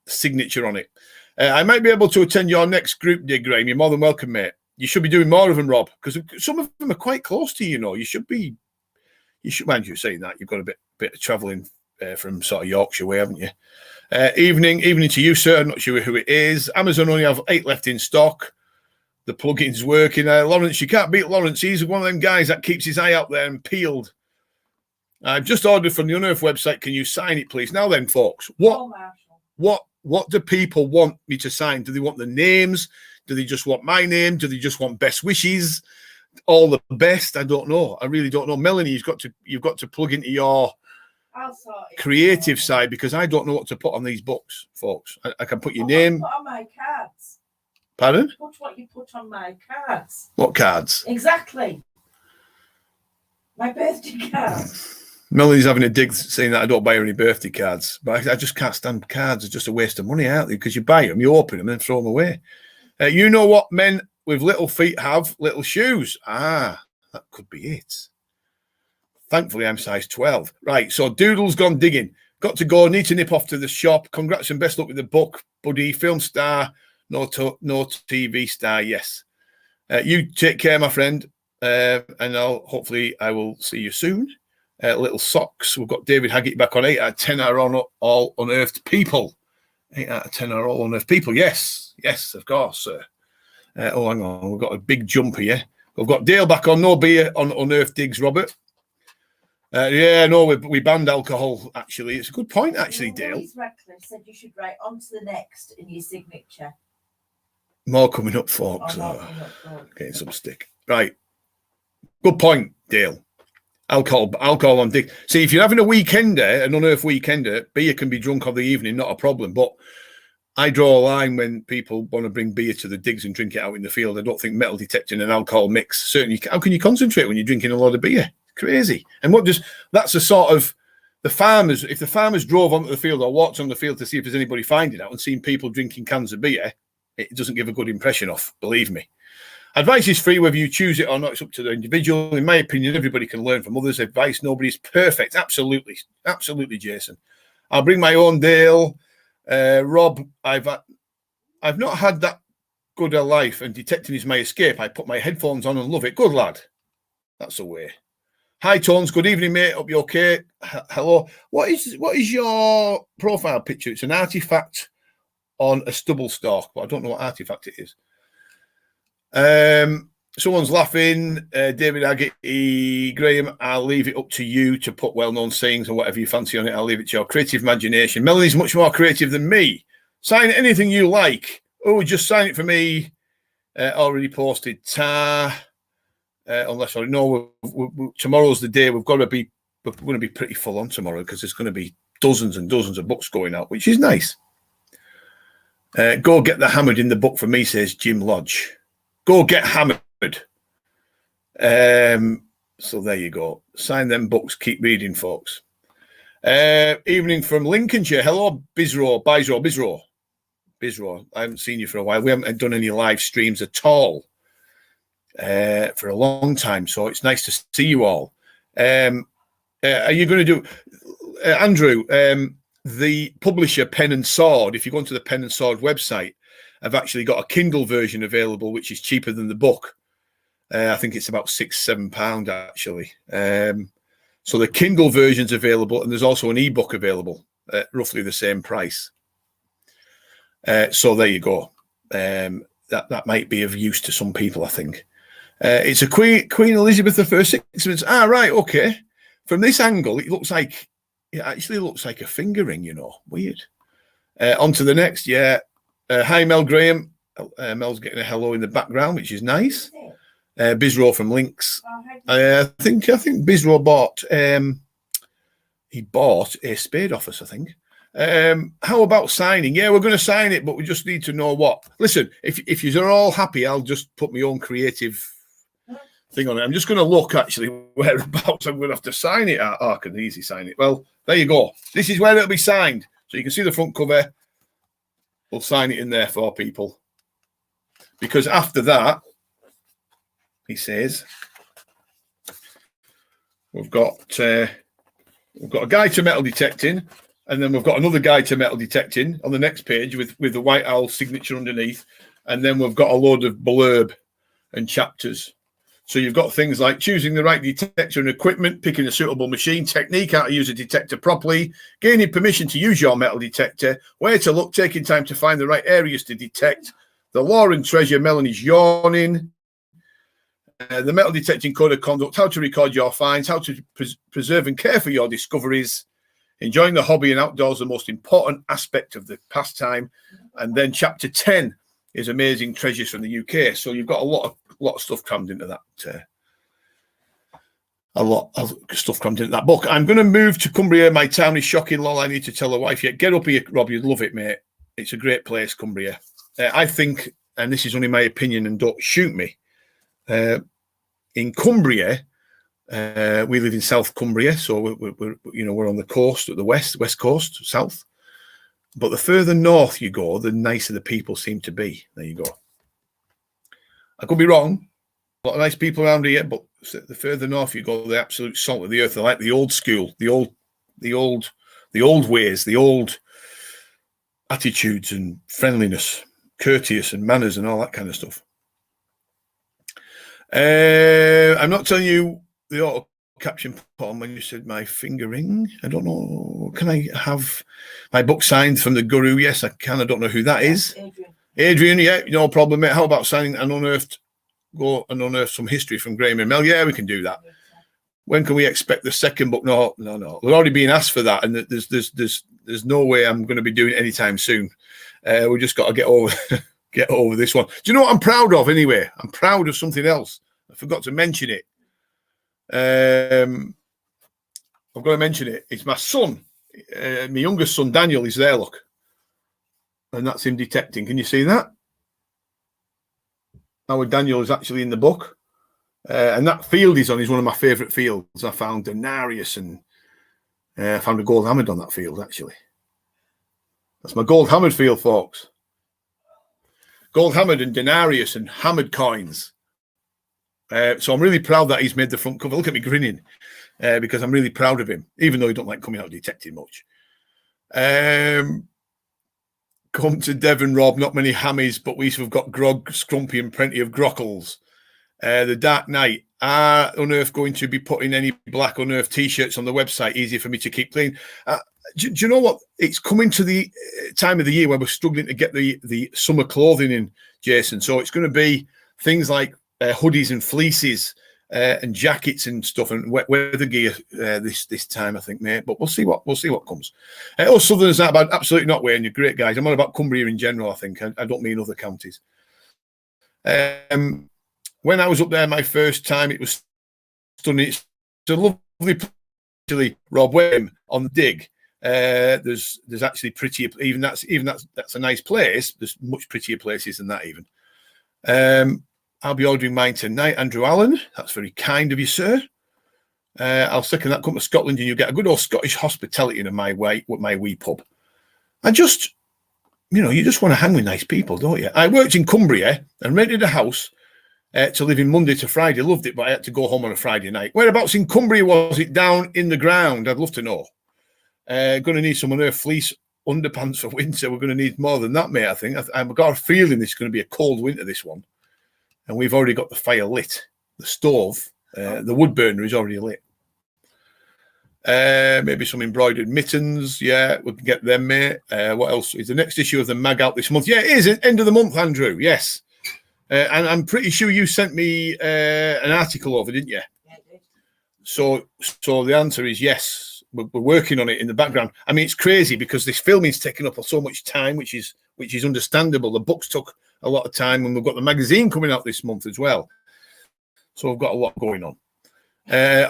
signature on it. I might be able to attend your next group day, Graham. You're more than welcome, mate. You should be doing more of them, Rob, because some of them are quite close to you. You should be. Mind you saying that, you've got a bit of travelling from sort of Yorkshire way, haven't you? Evening to you, sir. I'm not sure who it is. Amazon only have 8 left in stock. The plugin's working. Lawrence, you can't beat Lawrence. He's one of them guys that keeps his eye out there and peeled. I've just ordered from the Unearth website. Can you sign it, please? Now then, folks, what do people want me to sign? Do they want the names? Do they just want my name? Do they just want best wishes? All the best? I don't know. I really don't know. Melanie, you've got to plug into your creative side, because I don't know what to put on these books, folks. I can put your name. Put on my cards. Pardon? Put what you put on my cards. What cards? Exactly. My birthday cards. Melanie's having a dig saying that I don't buy her any birthday cards, but I just can't stand cards. It's just a waste of money, aren't they? Because you buy them, you open them, and throw them away. You know what men with little feet have? Little shoes. That could be it. Thankfully, I'm size 12. Right, so Doodle's gone digging. Got to go. Need to nip off to the shop. Congrats and best luck with the book, buddy. Film star, no TV star, yes. You take care, my friend, and hopefully I will see you soon. Little socks. We've got David Haggerty back on. 8 out of 10 are on all unearthed people. 8 out of 10 are all unearthed people. Yes, of course, sir. Hang on. We've got a big jump here. We've got Dale back on. No beer on unearthed digs, Robert. We banned alcohol, actually. It's a good point, actually, Dale. Radcliffe said you should write on to the next in your signature. More coming up, folks. Getting some stick. Right. Good point, Dale. Alcohol on dig. See, if you're having a weekender, an unearthed weekender, beer can be drunk of the evening, not a problem. But I draw a line when people want to bring beer to the digs and drink it out in the field. I don't think metal detecting and alcohol mix. Certainly, how can you concentrate when you're drinking a lot of beer? Crazy. And that's a sort of the farmers. If the farmers drove onto the field or walked on the field to see if there's anybody finding out and seeing people drinking cans of beer, it doesn't give a good impression off. Believe me. Advice is free, whether you choose it or not. It's up to the individual. In my opinion, everybody can learn from others' advice. Nobody's perfect. Absolutely, Jason. I'll bring my own Dale. Rob, I've not had that good life and detecting is my escape. I put my headphones on and love it. Good lad. That's the way. Hi, Tones. Good evening, mate. Hope you're okay. Hello. What is your profile picture? It's an artifact on a stubble stalk, but I don't know what artifact it is. Someone's laughing. David Agate, Graham, I'll leave it up to you to put well-known sayings or whatever you fancy on it. I'll leave it to your creative imagination. Melanie's much more creative than me. Sign anything you like. Oh, just sign it for me. Already posted. Unless I know tomorrow's the day. We're going to be pretty full on tomorrow because there's going to be dozens and dozens of books going out, which is nice. Go get the hammered in the book for me, says Jim Lodge. Go get hammered. So there you go. Sign them books. Keep reading, folks. Evening from Lincolnshire. Hello, Bizro. I haven't seen you for a while. We haven't done any live streams at all for a long time, so it's nice to see you all. Are you going to do, Andrew? The publisher Pen and Sword. If you go onto the Pen and Sword website, I've actually got a Kindle version available, which is cheaper than the book. I think it's about £6-7 actually. So the Kindle version's available, and there's also an ebook available at roughly the same price. So there you go. That might be of use to some people, I think. It's a Queen Elizabeth I 6 minutes. Ah, right, okay. From this angle, it actually looks like a finger ring, Weird. On to the next, yeah. Hi, Mel Graham. Mel's getting a hello in the background, which is nice. Bizro from Links. I think Bizro bought a spade office, I think. How about signing? Yeah, we're going to sign it, but we just need to know what. Listen, if you're all happy, I'll just put my own creative thing on it. I'm just going to look actually whereabouts I'm going to have to sign it at. Oh, I can easily sign it. Well, there you go. This is where it'll be signed. So you can see the front cover. We'll sign it in there for people. Because after that, he says, we've got a guide to metal detecting, and then we've got another guide to metal detecting on the next page with the White Owl signature underneath, and then we've got a load of blurb and chapters. So you've got things like choosing the right detector and equipment, picking a suitable machine, technique, how to use a detector properly, gaining permission to use your metal detector, where to look, taking time to find the right areas to detect, the law and treasure, Melanie's yawning, the metal detecting code of conduct, how to record your finds, how to preserve and care for your discoveries, enjoying the hobby and outdoors, the most important aspect of the pastime. And then chapter 10 is amazing treasures from the UK. So you've got a lot of stuff crammed into that. A lot of stuff crammed into that book. I'm going to move to Cumbria. My town is shocking. Lol, I need to tell the wife yet. Get up here, Rob. You'd love it, mate. It's a great place, Cumbria. I think, and this is only my opinion, and don't shoot me. In Cumbria, we live in South Cumbria, so we're on the coast at the west coast, south. But the further north you go, the nicer the people seem to be. There you go. I could be wrong. A lot of nice people around here, but the further north you go, the absolute salt of the earth. They're like the old school, the old ways, the old attitudes and friendliness, courteous and manners and all that kind of stuff. I'm not telling you the auto caption put on when you said my finger ring. I don't know. Can I have my book signed from the Guru? Yes, I can. I don't know who that is. Adrian, yeah, no problem, mate. How about signing and go and unearth some history from Graham and Mel? Yeah, we can do that. When can we expect the second book? No. We're already being asked for that, and there's no way I'm going to be doing it anytime soon. We just got to get over this one. Do you know what I'm proud of anyway? I'm proud of something else. I forgot to mention it. I've got to mention it. It's my son, my youngest son, Daniel, is there, look. And that's him detecting. Can you see that? Our Daniel is actually in the book. And that field he's on is one of my favourite fields. I found Denarius and I found a gold hammered on that field, actually. That's my gold hammered field, folks. Gold hammered and Denarius and hammered coins. So I'm really proud that he's made the front cover. Look at me grinning because I'm really proud of him, even though he don't like coming out detecting much. Come to Devon, Rob. Not many hammies, but we've got grog, scrumpy, and plenty of grockles. The Dark Knight. Are Unearth going to be putting any Black Unearth t-shirts on the website? Easy for me to keep clean. Do you know what? It's coming to the time of the year where we're struggling to get the summer clothing in, Jason. So it's going to be things like hoodies and fleeces and jackets and stuff and weather gear this time, I think, mate. But we'll see what comes. Southerners are about absolutely not wearing. You're great guys. I'm on about Cumbria in general. I think I don't mean other counties. When I was up there my first time, it was stunning. It's a lovely place, Rob Wayne, on the dig. There's actually prettier, even that's a nice place. There's much prettier places than that even. I'll be ordering mine tonight, Andrew Allen. That's very kind of you, sir. I'll second that. Come to Scotland and you get a good old Scottish hospitality in my wee pub. You just want to hang with nice people, don't you? I worked in Cumbria and rented a house to live in Monday to Friday. Loved it, but I had to go home on a Friday night. Whereabouts in Cumbria was it? Down in the ground? I'd love to know. Going to need some Unearth fleece underpants for winter. We're going to need more than that, mate, I think. I've got a feeling it's going to be a cold winter, this one. And we've already got the fire lit. The stove, the wood burner is already lit. Maybe some embroidered mittens. Yeah, we can get them, mate. What else? Is the next issue of the mag out this month? Yeah, it is. End of the month, Andrew. Yes. And I'm pretty sure you sent me an article over, didn't you? Yeah, I did. So the answer is yes. We're working on it in the background. I mean, it's crazy because this filming's taken up so much time, which is understandable. The books took a lot of time, and we've got the magazine coming out this month as well. So we've got a lot going on.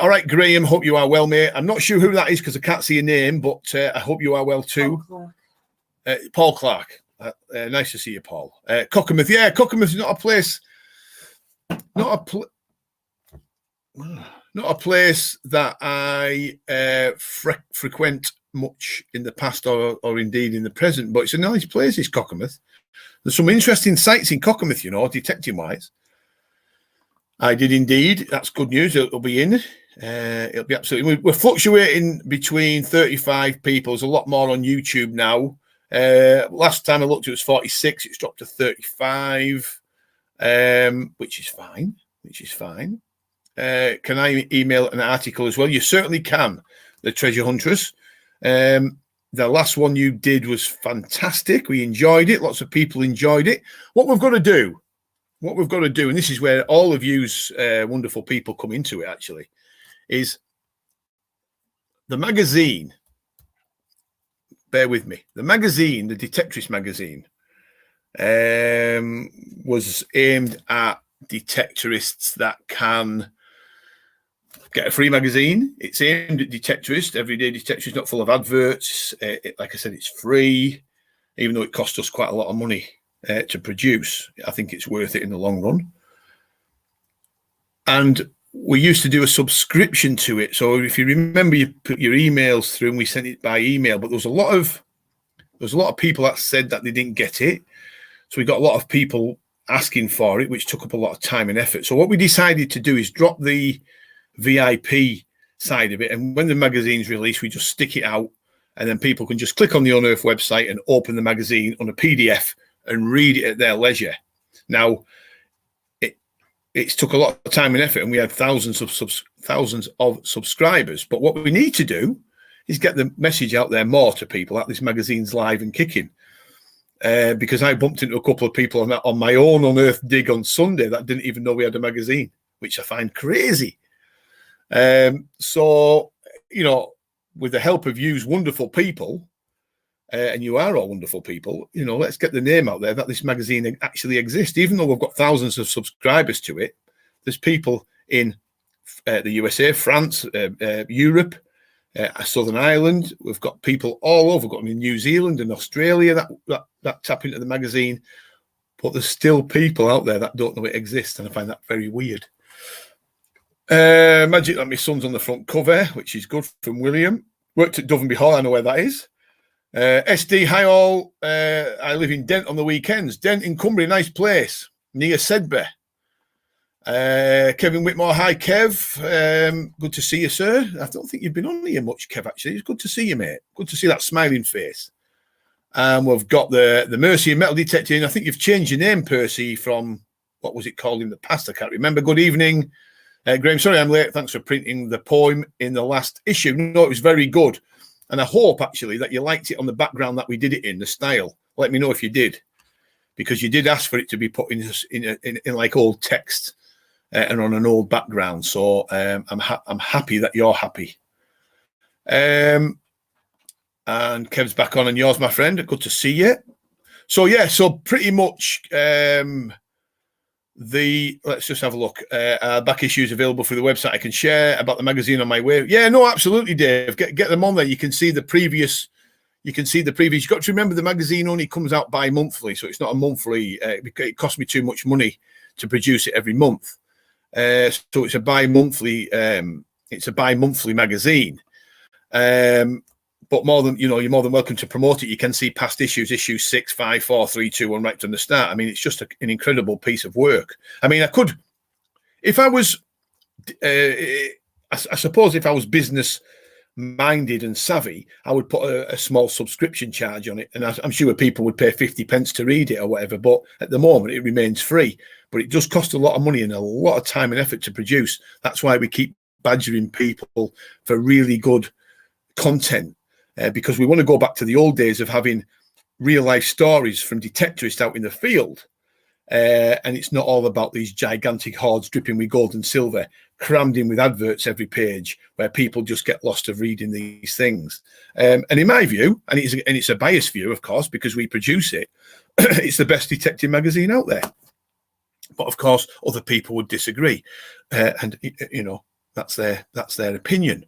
All right, Graham, hope you are well, mate. I'm not sure who that is because I can't see your name, but I hope you are well too. Paul Clark. Nice to see you, Paul. Cockermouth. Yeah, Cockermouth is not a place. Not a place that I frequent much in the past or indeed in the present, but it's a nice place, is Cockermouth. There's some interesting sites in Cockermouth, detecting-wise. I did indeed. That's good news. It'll be in. It'll be absolutely. We're fluctuating between 35 people. There's a lot more on YouTube now. Last time I looked, it was 46. It's dropped to 35, which is fine. Can I email an article as well? You certainly can. The Treasure Huntress. The last one you did was fantastic. We enjoyed it. Lots of people enjoyed it. What we've got to do, and this is where all of you's wonderful people come into it, actually, is the magazine. Bear with me. The magazine, the Detectress magazine, was aimed at detectorists that can get a free magazine. It's aimed at detectorists. Everyday Detectorist, not full of adverts. Like I said, it's free, even though it cost us quite a lot of money to produce. I think it's worth it in the long run. And we used to do a subscription to it. So if you remember, you put your emails through and we sent it by email, but there was a lot of people that said that they didn't get it. So we got a lot of people asking for it, which took up a lot of time and effort. So what we decided to do is drop the VIP side of it. And when the magazine's released, we just stick it out and then people can just click on the Unearth website and open the magazine on a PDF and read it at their leisure. Now, it's took a lot of time and effort, and we had thousands of subscribers. But what we need to do is get the message out there more to people that this magazine's live and kicking. Because I bumped into a couple of people on my own Unearth dig on Sunday that didn't even know we had a magazine, which I find crazy. So, with the help of you's wonderful people, and you are all wonderful people, let's get the name out there that this magazine actually exists. Even though we've got thousands of subscribers to it, there's people in the USA, France, Europe, Southern Ireland. We've got people all over. We've got them in New Zealand and Australia that tap into the magazine. But there's still people out there that don't know it exists, and I find that very weird. Magic that my son's on the front cover, which is good, from William. Worked at Dovenby Hall, I know where that is. SD, hi all. I live in Dent on the weekends. Dent in Cumbria, nice place, near Sedbergh. Kevin Whitmore, hi Kev. Good to see you, sir. I don't think you've been on here much, Kev, actually. It's good to see you, mate. Good to see that smiling face. And we've got the Mercy and Metal Detecting. I think you've changed your name, Percy, from what was it called in the past? I can't remember. Good evening, Graham. Sorry I'm late. Thanks for printing the poem in the last issue. No, it was very good. And I hope, actually, that you liked it on the background that we did it in, the style. Let me know if you did, because you did ask for it to be put in like old text and on an old background. So I'm happy that you're happy. And Kev's back on, and yours, my friend. Good to see you. So yeah, so pretty much let's just have a look. Back issues available through the website. I can share about the magazine on my way. Yeah, no, absolutely, Dave. Get them on there. You can see the previous. You've got to remember the magazine only comes out bi-monthly, so it's not a monthly. It costs me too much money to produce it every month. So it's a bi-monthly. It's a bi-monthly magazine. But you're more than welcome to promote it. You can see past issues 6, 5, 4, 3, 2, 1, right from the start. I mean, it's just an incredible piece of work. I mean, I could, if I was, I suppose if I was business minded and savvy, I would put a small subscription charge on it. And I'm sure people would pay 50 pence to read it or whatever. But at the moment, it remains free. But it does cost a lot of money and a lot of time and effort to produce. That's why we keep badgering people for really good content. Because we want to go back to the old days of having real life stories from detectorists out in the field. And it's not all about these gigantic hoards dripping with gold and silver, crammed in with adverts every page, where people just get lost of reading these things. And in my view, and it's a biased view, of course, because we produce it, it's the best detective magazine out there. But of course, other people would disagree, and that's their opinion.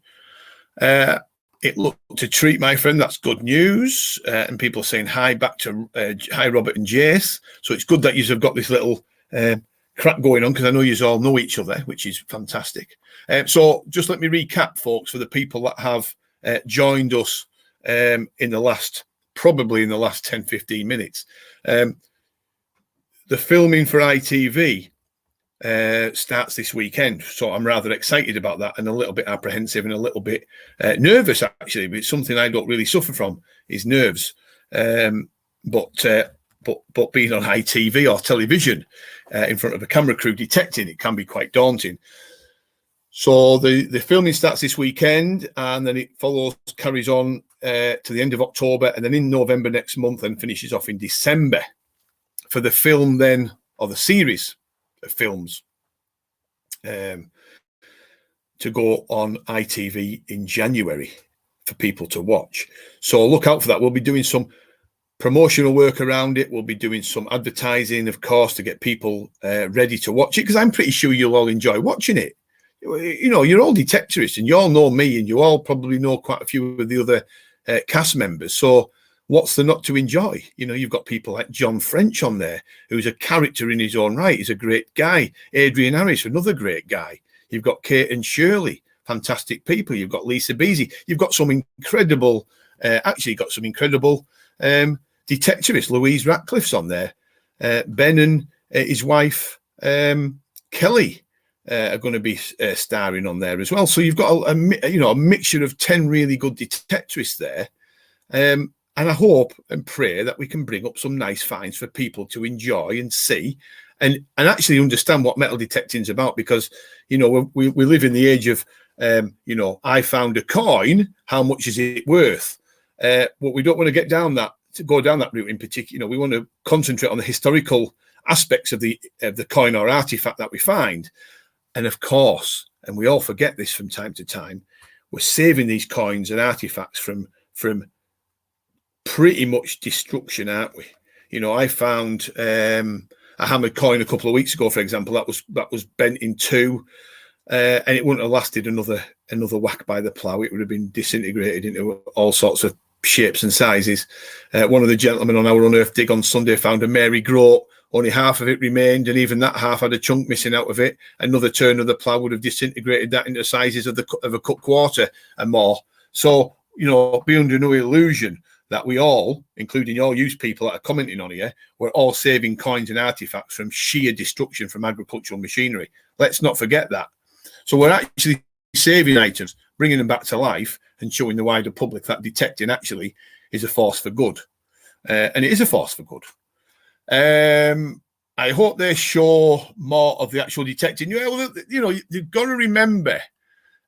It looked a treat, my friend. That's good news. And people are saying hi back to hi, Robert and Jace. So it's good that you have got this little crack going on, because I know you all know each other, which is fantastic. So just let me recap, folks, for the people that have joined us in the last 10, 15 minutes. The filming for ITV starts this weekend, so I'm rather excited about that, and a little bit apprehensive and a little bit nervous, actually. But it's something I don't really suffer from, is nerves. But being on ITV or television in front of a camera crew detecting, it can be quite daunting. So the filming starts this weekend, and then it carries on to the end of October, and then in November next month, and finishes off in December for the film then, or the series of films to go on ITV in January for people to watch. So look out for that. We'll be doing some promotional work around it. We'll be doing some advertising, of course, to get people ready to watch it, because I'm pretty sure you'll all enjoy watching it. You're all detectorists, and you all know me, and you all probably know quite a few of the other cast members. So what's there not to enjoy? You've got people like John French on there, who's a character in his own right. He's a great guy. Adrian Harris, another great guy. You've got Kate and Shirley, fantastic people. You've got Lisa Beasy. You've got some incredible, detectivists. Louise Ratcliffe's on there. Ben and his wife, Kelly, are going to be starring on there as well. So you've got a mixture of 10 really good detectivists there. And I hope and pray that we can bring up some nice finds for people to enjoy and see, and actually understand what metal detecting is about. Because, we live in the age of, I found a coin, how much is it worth? But we don't want to go down that route in particular. We want to concentrate on the historical aspects of the coin or artifact that we find. And of course, and we all forget this from time to time, we're saving these coins and artifacts from pretty much destruction, aren't we? I found a hammered coin a couple of weeks ago, for example, that was bent in two, and it wouldn't have lasted another whack by the plough. It would have been disintegrated into all sorts of shapes and sizes. One of the gentlemen on our Unearthed Dig on Sunday found a Mary Groat. Only half of it remained, and even that half had a chunk missing out of it. Another turn of the plough would have disintegrated that into sizes of a cup quarter and more. So, be under no illusion that we all, including all you people that are commenting on here, we're all saving coins and artifacts from sheer destruction from agricultural machinery. Let's not forget that. So we're actually saving items, bringing them back to life, and showing the wider public that detecting actually is a force for good. and it is a force for good. I hope they show more of the actual detecting. You know, you've got to remember,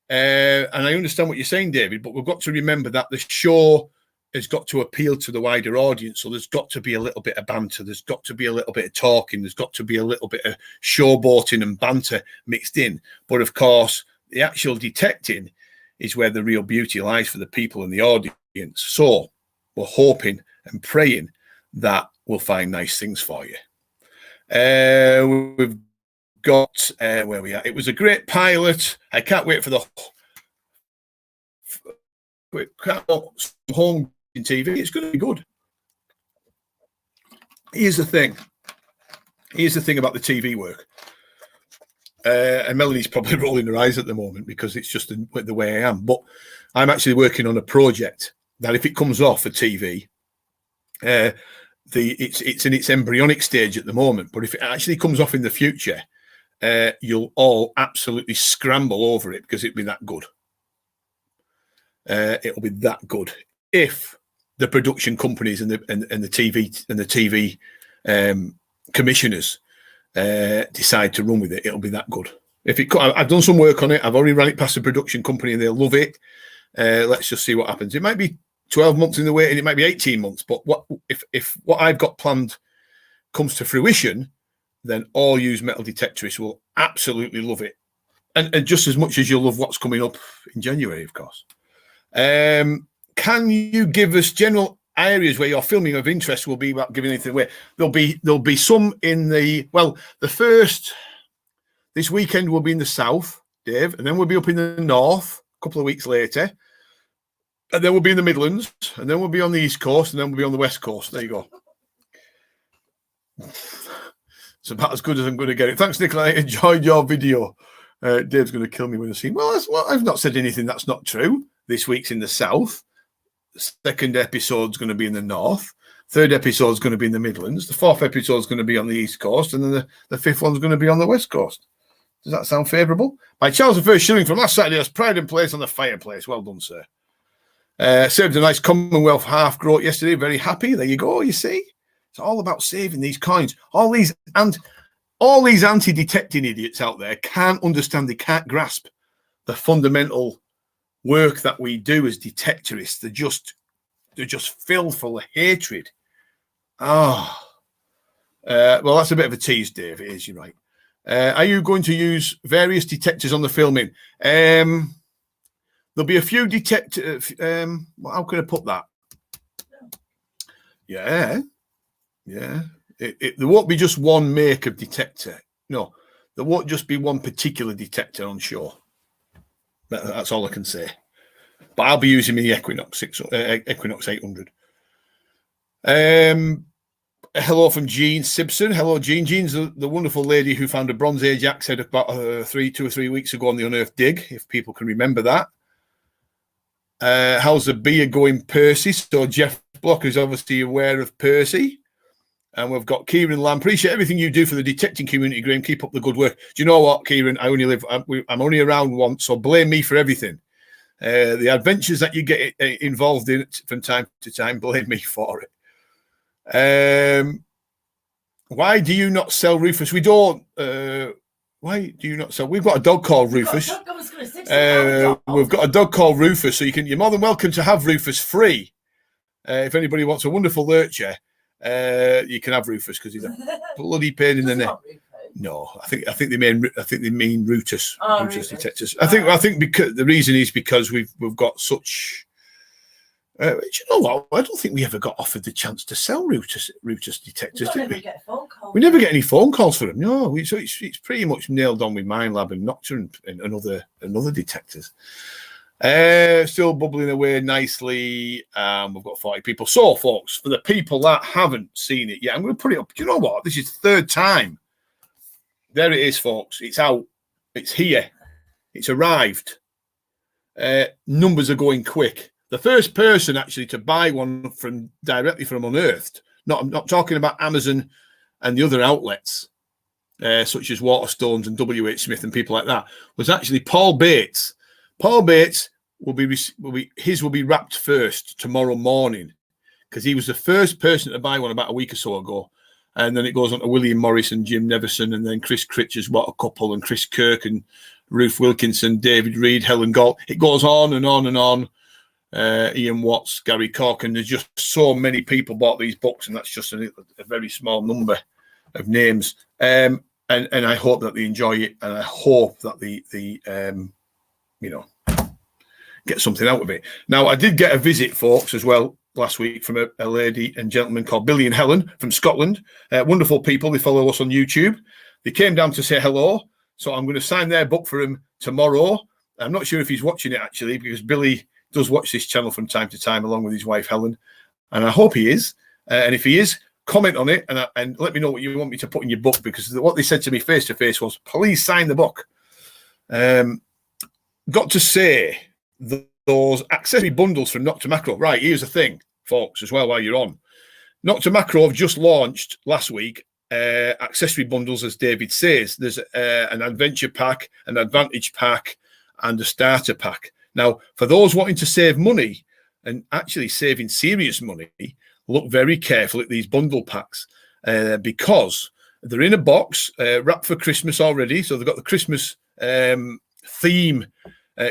and I understand what you're saying, David, but we've got to remember that the show has got to appeal to the wider audience. So there's got to be a little bit of banter. There's got to be a little bit of talking. There's got to be a little bit of showboating and banter mixed in. But of course, the actual detecting is where the real beauty lies for the people in the audience. So we're hoping and praying that we'll find nice things for you. We've got where we are. It was a great pilot. I can't wait for the home TV. It's going to be good. Here's the thing about the TV work. And Melanie's probably rolling her eyes at the moment because it's just the way I am. But I'm actually working on a project that, if it comes off for TV, it's in its embryonic stage at the moment. But if it actually comes off in the future, you'll all absolutely scramble over it because it'll be that good. It'll be that good if the production companies and the TV commissioners decide to run with it. It'll be that good. I've done some work on it. I've already ran it past the production company and they'll love it. Let's just see what happens. It might be 12 months in the waiting. It might be 18 months. But if what I've got planned comes to fruition, then all you metal detectorists will absolutely love it, and just as much as you'll love what's coming up in January, of course. Can you give us general areas where your filming of interest will be without giving anything away? There'll be some in the first this weekend will be in the south, Dave, and then we'll be up in the north a couple of weeks later, and then we'll be in the Midlands, and then we'll be on the East Coast, and then we'll be on the West Coast. There you go. It's about as good as I'm going to get it. Thanks, Nicola. I enjoyed your video. Dave's going to kill me with a scene. Well, I've not said anything that's not true. This week's in the south. The second episode's going to be in the north. Third episode's going to be in the Midlands. The fourth episode's going to be on the East Coast. And then the fifth one's going to be on the West Coast. Does that sound favourable? By Charles I Shilling from last Saturday has pride and place on the fireplace. Well done, sir. Served a nice Commonwealth half groat yesterday. Very happy. There you go, you see. It's all about saving these coins. All these anti-detecting idiots out there can't understand, they can't grasp the fundamental work that we do as detectorists. They're just filled full of hatred. Well, that's a bit of a tease, Dave. It is, you're right. Are you going to use various detectors on the filming? There'll be a few detectors. How can I put that? Yeah. There won't be just one make of detector. No, there won't just be one particular detector on show. That's all I can say. But I'll be using the Equinox 800. Hello from Jean Simpson. Hello, Jean. Jean's the wonderful lady who found a Bronze Age axe head about 2 or 3 weeks ago on the Unearthed Dig, if people can remember that. How's the beer going, Percy? So Jeff Block is obviously aware of Percy. And we've got Kieran Lamb. Appreciate everything you do for the detecting community, Graham. Keep up the good work. Do you know what, Kieran? I'm only around once, so blame me for everything. The adventures that you get involved in from time to time, blame me for it. Why do you not sell Rufus? We don't. Why do you not sell? We've got a dog called Rufus. We've got a dog called Rufus, so you're more than welcome to have Rufus free. If anybody wants a wonderful lurcher, you can have Rufus because he's a bloody pain in the neck. No, I think they mean Rutus. Rutus detectors. I think because the reason is because we've got such. Do you know what? I don't think we ever got offered the chance to sell Rutus detectors, did we? We never get any phone calls for them. No, so it's pretty much nailed on with Mindlab and Nocturne and other detectors. Still bubbling away nicely. We've got 40 people. So, folks, for the people that haven't seen it yet, I'm going to put it up. Do you know what? This is the third time. There it is, folks. It's out. It's here. It's arrived. Numbers are going quick. The first person actually to buy one directly from Unearthed, I'm not talking about Amazon and the other outlets, such as Waterstones and WH Smith and people like that, was actually Paul Bates. Paul Bates will be wrapped first tomorrow morning because he was the first person to buy one about a week or so ago. And then it goes on to William Morris and Jim Neverson, and then Chris Critch's What a Couple, and Chris Kirk and Ruth Wilkinson, David Reed, Helen Galt. It goes on and on and on. Ian Watts, Gary Cork, and there's just so many people bought these books, and that's just a very small number of names. And I hope that they enjoy it, and I hope that the get something out of it. Now, I did get a visit, folks, as well last week from a lady and gentleman called Billy and Helen from Scotland. Wonderful people. They follow us on YouTube. They came down to say hello, so I'm going to sign their book for him tomorrow. I'm not sure if he's watching it, actually, because Billy does watch this channel from time to time, along with his wife, Helen, and I hope he is. And if he is, comment on it and let me know what you want me to put in your book, because what they said to me face to face was, please sign the book. Got to say, those accessory bundles from Nocta Macro. Right, here's the thing, folks, as well, while you're on. Nocta Macro have just launched last week accessory bundles, as David says. There's an adventure pack, an advantage pack, and a starter pack. Now, for those wanting to save money, and actually saving serious money, look very carefully at these bundle packs, because they're in a box wrapped for Christmas already. So they've got the Christmas theme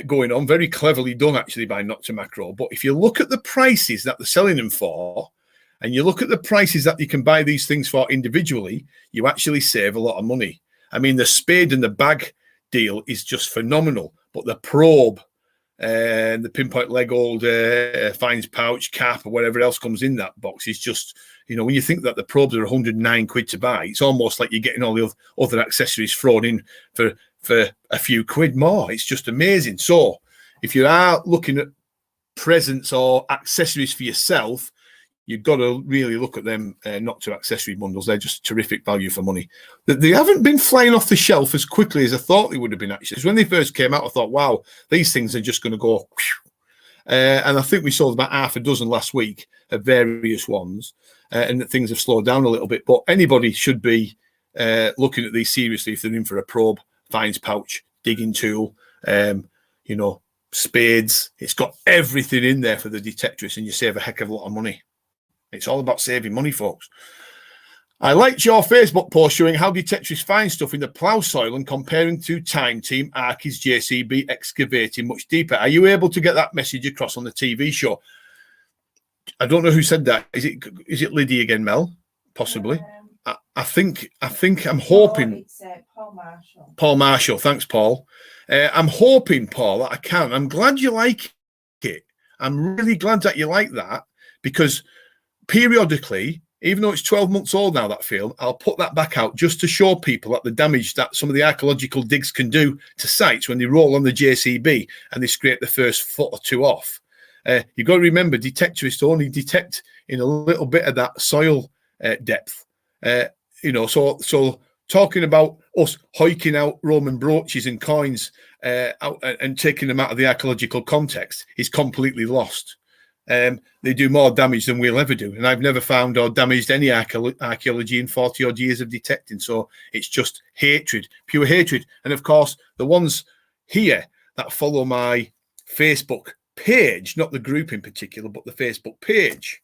going on, very cleverly done actually by Nocta Macro. But if you look at the prices that they're selling them for, and you look at the prices that you can buy these things for individually, you actually save a lot of money. I mean, the spade and the bag deal is just phenomenal, but the probe and the pinpoint leg hold, fines pouch, cap, or whatever else comes in that box is just, when you think that the probes are 109 quid to buy, it's almost like you're getting all the other accessories thrown in for a few quid more. It's just amazing. So if you are looking at presents or accessories for yourself, you've got to really look at them Nocta accessory bundles. They're just terrific value for money. They haven't been flying off the shelf as quickly as I thought they would have been, actually. When they first came out, I thought, wow, these things are just going to go. And I think we sold about half a dozen last week of various ones, and that things have slowed down a little bit. But anybody should be looking at these seriously if they're in for a probe, fines pouch, digging tool, spades. It's got everything in there for the detectorist, and you save a heck of a lot of money. It's all about saving money, folks. I liked your Facebook post showing how detectorists find stuff in the plough soil and comparing to Time Team, Arkies, JCB, excavating much deeper. Are you able to get that message across on the TV show? I don't know who said that. Is it Liddy again, Mel? Possibly. I think I'm hoping. It's Paul Marshall. Paul Marshall. Thanks, Paul. I'm hoping, Paul, that I can. I'm glad you like it. I'm really glad that you like that, because periodically, even though it's 12 months old now, that film, I'll put that back out just to show people that the damage that some of the archaeological digs can do to sites when they roll on the JCB and they scrape the first foot or two off. You've got to remember, detectorists only detect in a little bit of that soil depth. So talking about us hoiking out Roman brooches and coins out and taking them out of the archaeological context is completely lost. They do more damage than we'll ever do. And I've never found or damaged any archaeology in 40 odd years of detecting. So it's just hatred, pure hatred. And of course, the ones here that follow my Facebook page, not the group in particular, but the Facebook page,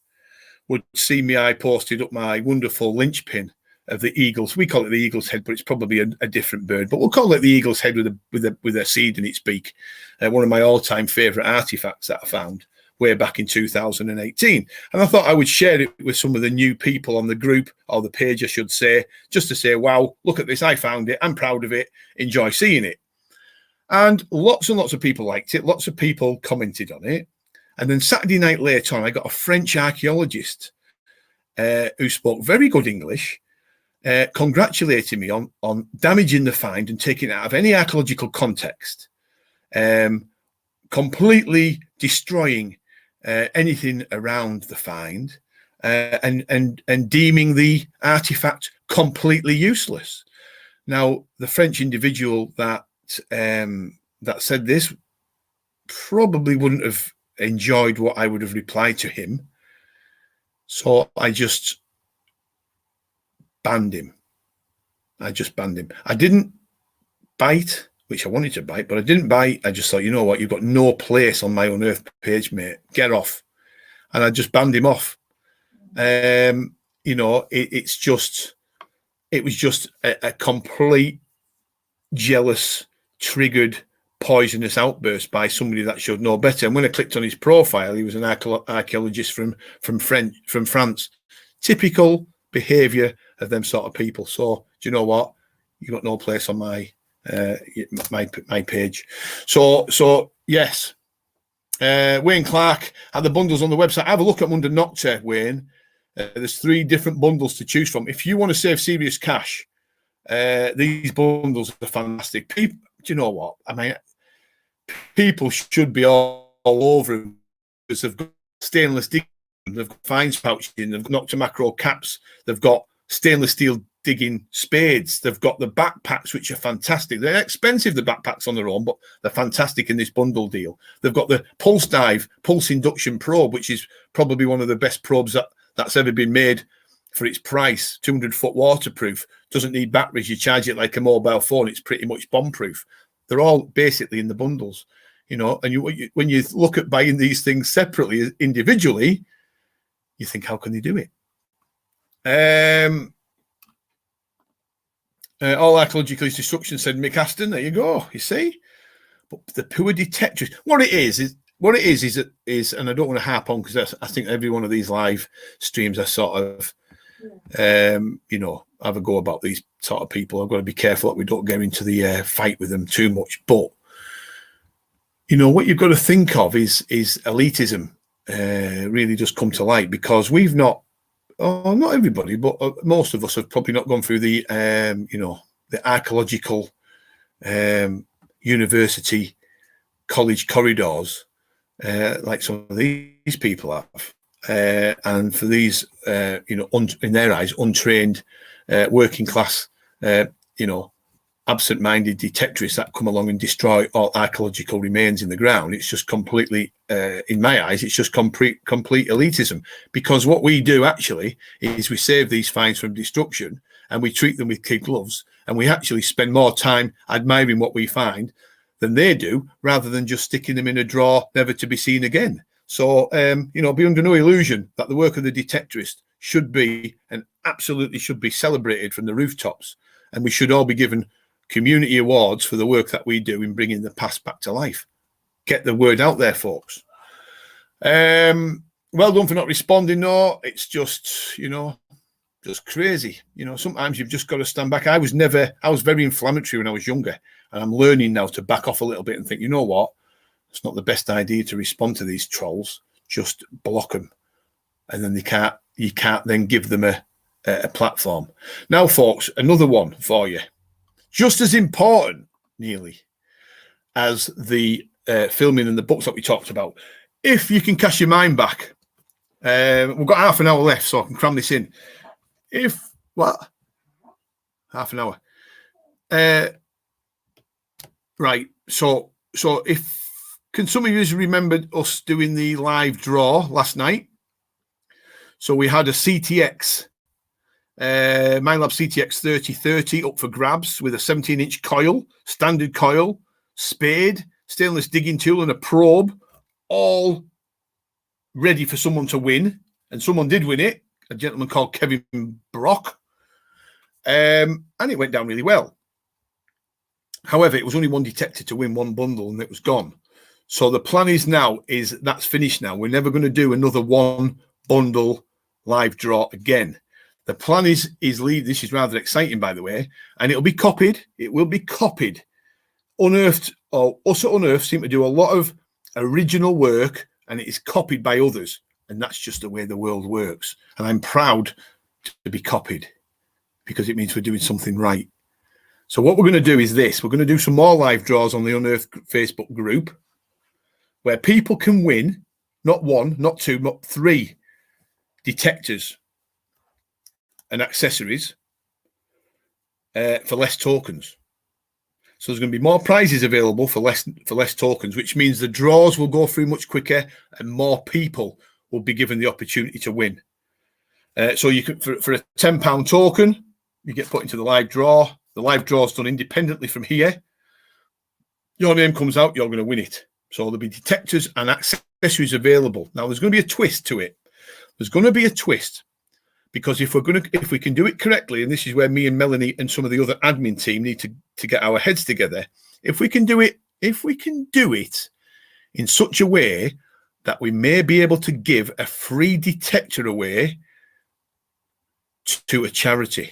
would see me. I posted up my wonderful linchpin of the eagles. We call it the eagle's head, but it's probably a different bird. But we'll call it the eagle's head with a seed in its beak. One of my all-time favourite artifacts that I found way back in 2018. And I thought I would share it with some of the new people on the group, or the page, I should say, just to say, wow, look at this, I found it, I'm proud of it, enjoy seeing it. And lots of people liked it, lots of people commented on it. And then Saturday night later on, I got a French archaeologist who spoke very good English, congratulating me on damaging the find and taking it out of any archaeological context, completely destroying anything around the find, and deeming the artifact completely useless. Now, the French individual that said this probably wouldn't have enjoyed what I would have replied to him, so I just banned him. I didn't bite, which I wanted to bite, but I didn't bite. I just thought, you know what, you've got no place on my Unearthed page, mate. Get off. And I just banned him off. You know, it was just a complete jealous, triggered, poisonous outburst by somebody that should know better. And when I clicked on his profile, he was an archaeologist from France. Typical behaviour of them sort of people. So do you know what? You got no place on my page. So yes. Wayne Clark had the bundles on the website. Have a look at them under Nocta, Wayne. There's 3 different bundles to choose from. If you want to save serious cash, these bundles are fantastic. People, do you know what? I mean, people should be all over them because they've got stainless digging, they've got fine pouching, they've got Nocta macro caps, they've got stainless steel digging spades, they've got the backpacks, which are fantastic. They're expensive, the backpacks on their own, but they're fantastic in this bundle deal. They've got the Pulse Dive Pulse Induction Probe, which is probably one of the best probes that's ever been made for its price. 200-foot waterproof, doesn't need batteries. You charge it like a mobile phone. It's pretty much bomb-proof. They're all basically in the bundles, you know. And when you look at buying these things separately, individually, you think, how can they do it? All archaeological destruction, said Mick Aston. There you go. You see, but the poor detectors. What it is, and I don't want to harp on because I think every one of these live streams are sort of, you know, have a go about these sort of people. I've got to be careful that we don't get into the fight with them too much. But you know what you've got to think of is elitism. Really does come to light because we've not. Oh, not everybody, but most of us have probably not gone through the, you know, the archaeological university college corridors like some of these people have. And for these, you know, in their eyes, untrained working class, you know, absent-minded detectorists that come along and destroy all archaeological remains in the ground, it's just completely, in my eyes, it's just complete elitism. Because what we do actually is we save these finds from destruction and we treat them with kid gloves, and we actually spend more time admiring what we find than they do, rather than just sticking them in a drawer never to be seen again. So, you know, be under no illusion that the work of the detectorist should be, and absolutely should be, celebrated from the rooftops, and we should all be given community awards for the work that we do in bringing the past back to life. Get the word out there, folks. Well done for not responding. No, it's just, you know, just crazy. You know, sometimes you've just got to stand back. I was very inflammatory when I was younger, and I'm learning now to back off a little bit and think, you know what, it's not the best idea to respond to these trolls. Just block them, and then you can't then give them a platform. Now, folks, another one for you. Just as important, nearly, as the filming and the books that we talked about. If you can cast your mind back, we've got half an hour left, so I can cram this in. Half an hour. Right. So can some of you remember us doing the live draw last night? So we had a CTX. Minelab CTX 3030 up for grabs with a 17-inch coil, standard coil, spade, stainless digging tool, and a probe, all ready for someone to win. And someone did win it, a gentleman called Kevin Brock, and it went down really well. However, it was only one detector to win one bundle, and it was gone. So the plan is that's finished now. We're never going to do another one bundle live draw again. The plan is leave. This is rather exciting, by the way, and it'll be copied. It will be copied. Unearthed, or us at Unearthed seem to do a lot of original work, and it is copied by others, and that's just the way the world works. And I'm proud to be copied because it means we're doing something right. So what we're going to do is this. We're going to do some more live draws on the Unearthed Facebook group where people can win not one, not two, not 3 detectors and accessories for less tokens. So there's going to be more prizes available for less tokens, which means the draws will go through much quicker and more people will be given the opportunity to win. So you can, for a £10 token, you get put into the live draw. The live draw is done independently from here. Your name comes out, you're going to win it. So there'll be detectors and accessories available. Now there's going to be a twist to it. There's going to be a twist, because if we can do it correctly, and this is where me and Melanie and some of the other admin team need to get our heads together. If we can do it in such a way that we may be able to give a free detector away to a charity.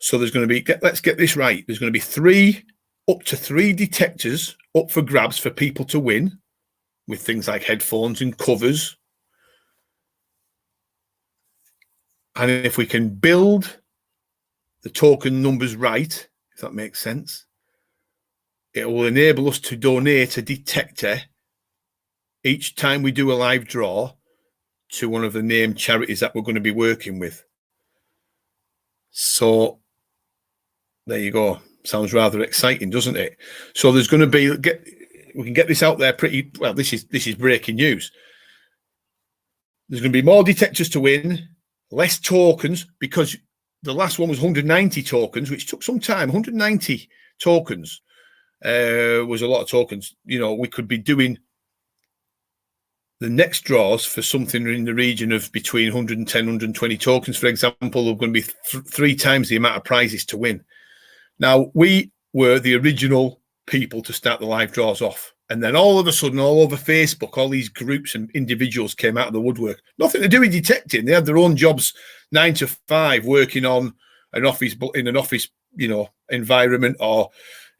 So there's going to be, let's get this right, there's going to be up to three detectors up for grabs for people to win, with things like headphones and covers. And if we can build the token numbers right, if that makes sense, it will enable us to donate a detector each time we do a live draw to one of the named charities that we're going to be working with. So there you go. Sounds rather exciting, doesn't it? So there's going to be, we can get this out there pretty well. This is breaking news. There's going to be more detectors to win, less tokens, because the last one was 190 tokens, which took some time. 190 tokens was a lot of tokens. You know, we could be doing the next draws for something in the region of between 110, 120 tokens, for example. Are going to be three times the amount of prizes to win. Now, we were the original people to start the live draws off. And then all of a sudden, all over Facebook, all these groups and individuals came out of the woodwork. Nothing to do with detecting. They had their own jobs, 9 to 5, working on an office, in an office, you know, environment, or,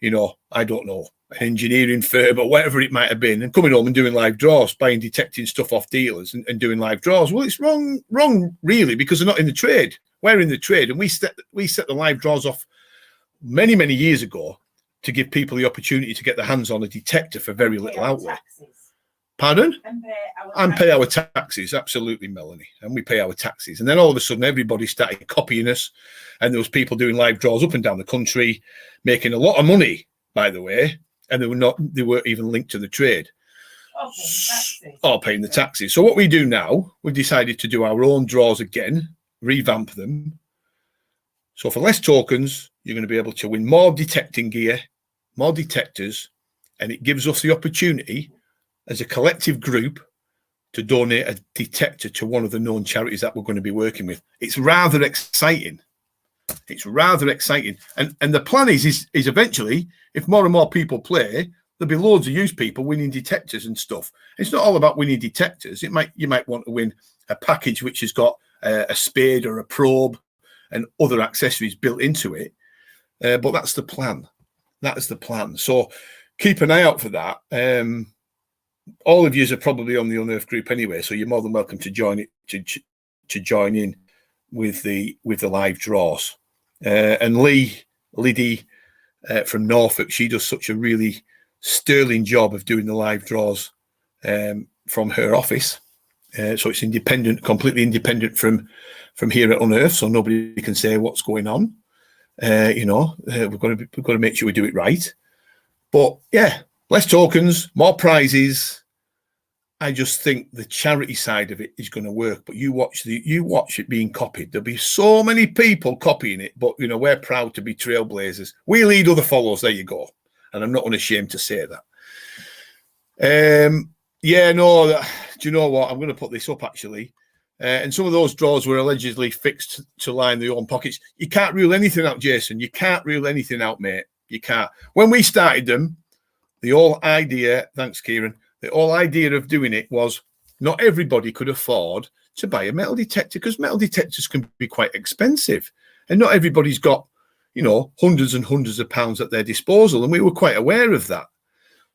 you know, I don't know, an engineering firm or whatever it might have been, and coming home and doing live draws, buying detecting stuff off dealers and doing live draws. Well, it's wrong really, because they're not in the trade. We're in the trade, and we set the live draws off many, many years ago to give people the opportunity to get their hands on a detector for very little outlay. Pardon? And pay our taxes, absolutely, Melanie. And we pay our taxes. And then all of a sudden, everybody started copying us, and there was people doing live draws up and down the country, making a lot of money, by the way, and they weren't even linked to the trade. Or paying the taxes. So what we do now, we've decided to do our own draws again, revamp them. So for less tokens, you're going to be able to win more detecting gear, more detectors, and it gives us the opportunity as a collective group to donate a detector to one of the known charities that we're going to be working with. It's rather exciting. It's rather exciting. And the plan is eventually, if more and more people play, there'll be loads of used people winning detectors and stuff. It's not all about winning detectors. You might want to win a package which has got a spade or a probe and other accessories built into it. But that's the plan. That is the plan. So keep an eye out for that. All of you are probably on the Unearth group anyway, so you're more than welcome to join it, to join in with the live draws. And Liddy from Norfolk, she does such a really sterling job of doing the live draws from her office. So it's independent, completely independent from here at Unearth, so nobody can say what's going on. We've got to make sure we do it right. But yeah, less tokens, more prizes. I just think the charity side of it is going to work. But you watch it being copied. There'll be so many people copying it. But you know, we're proud to be trailblazers. We lead other follows. There you go. And I'm not unashamed to say that. Do you know what? I'm going to put this up actually. And some of those draws were allegedly fixed to line their own pockets. You can't rule anything out, Jason. You can't rule anything out, mate. You can't. When we started them, the whole idea, thanks, Kieran, the whole idea of doing it was not everybody could afford to buy a metal detector, because metal detectors can be quite expensive. And not everybody's got, you know, hundreds and hundreds of pounds at their disposal. And we were quite aware of that.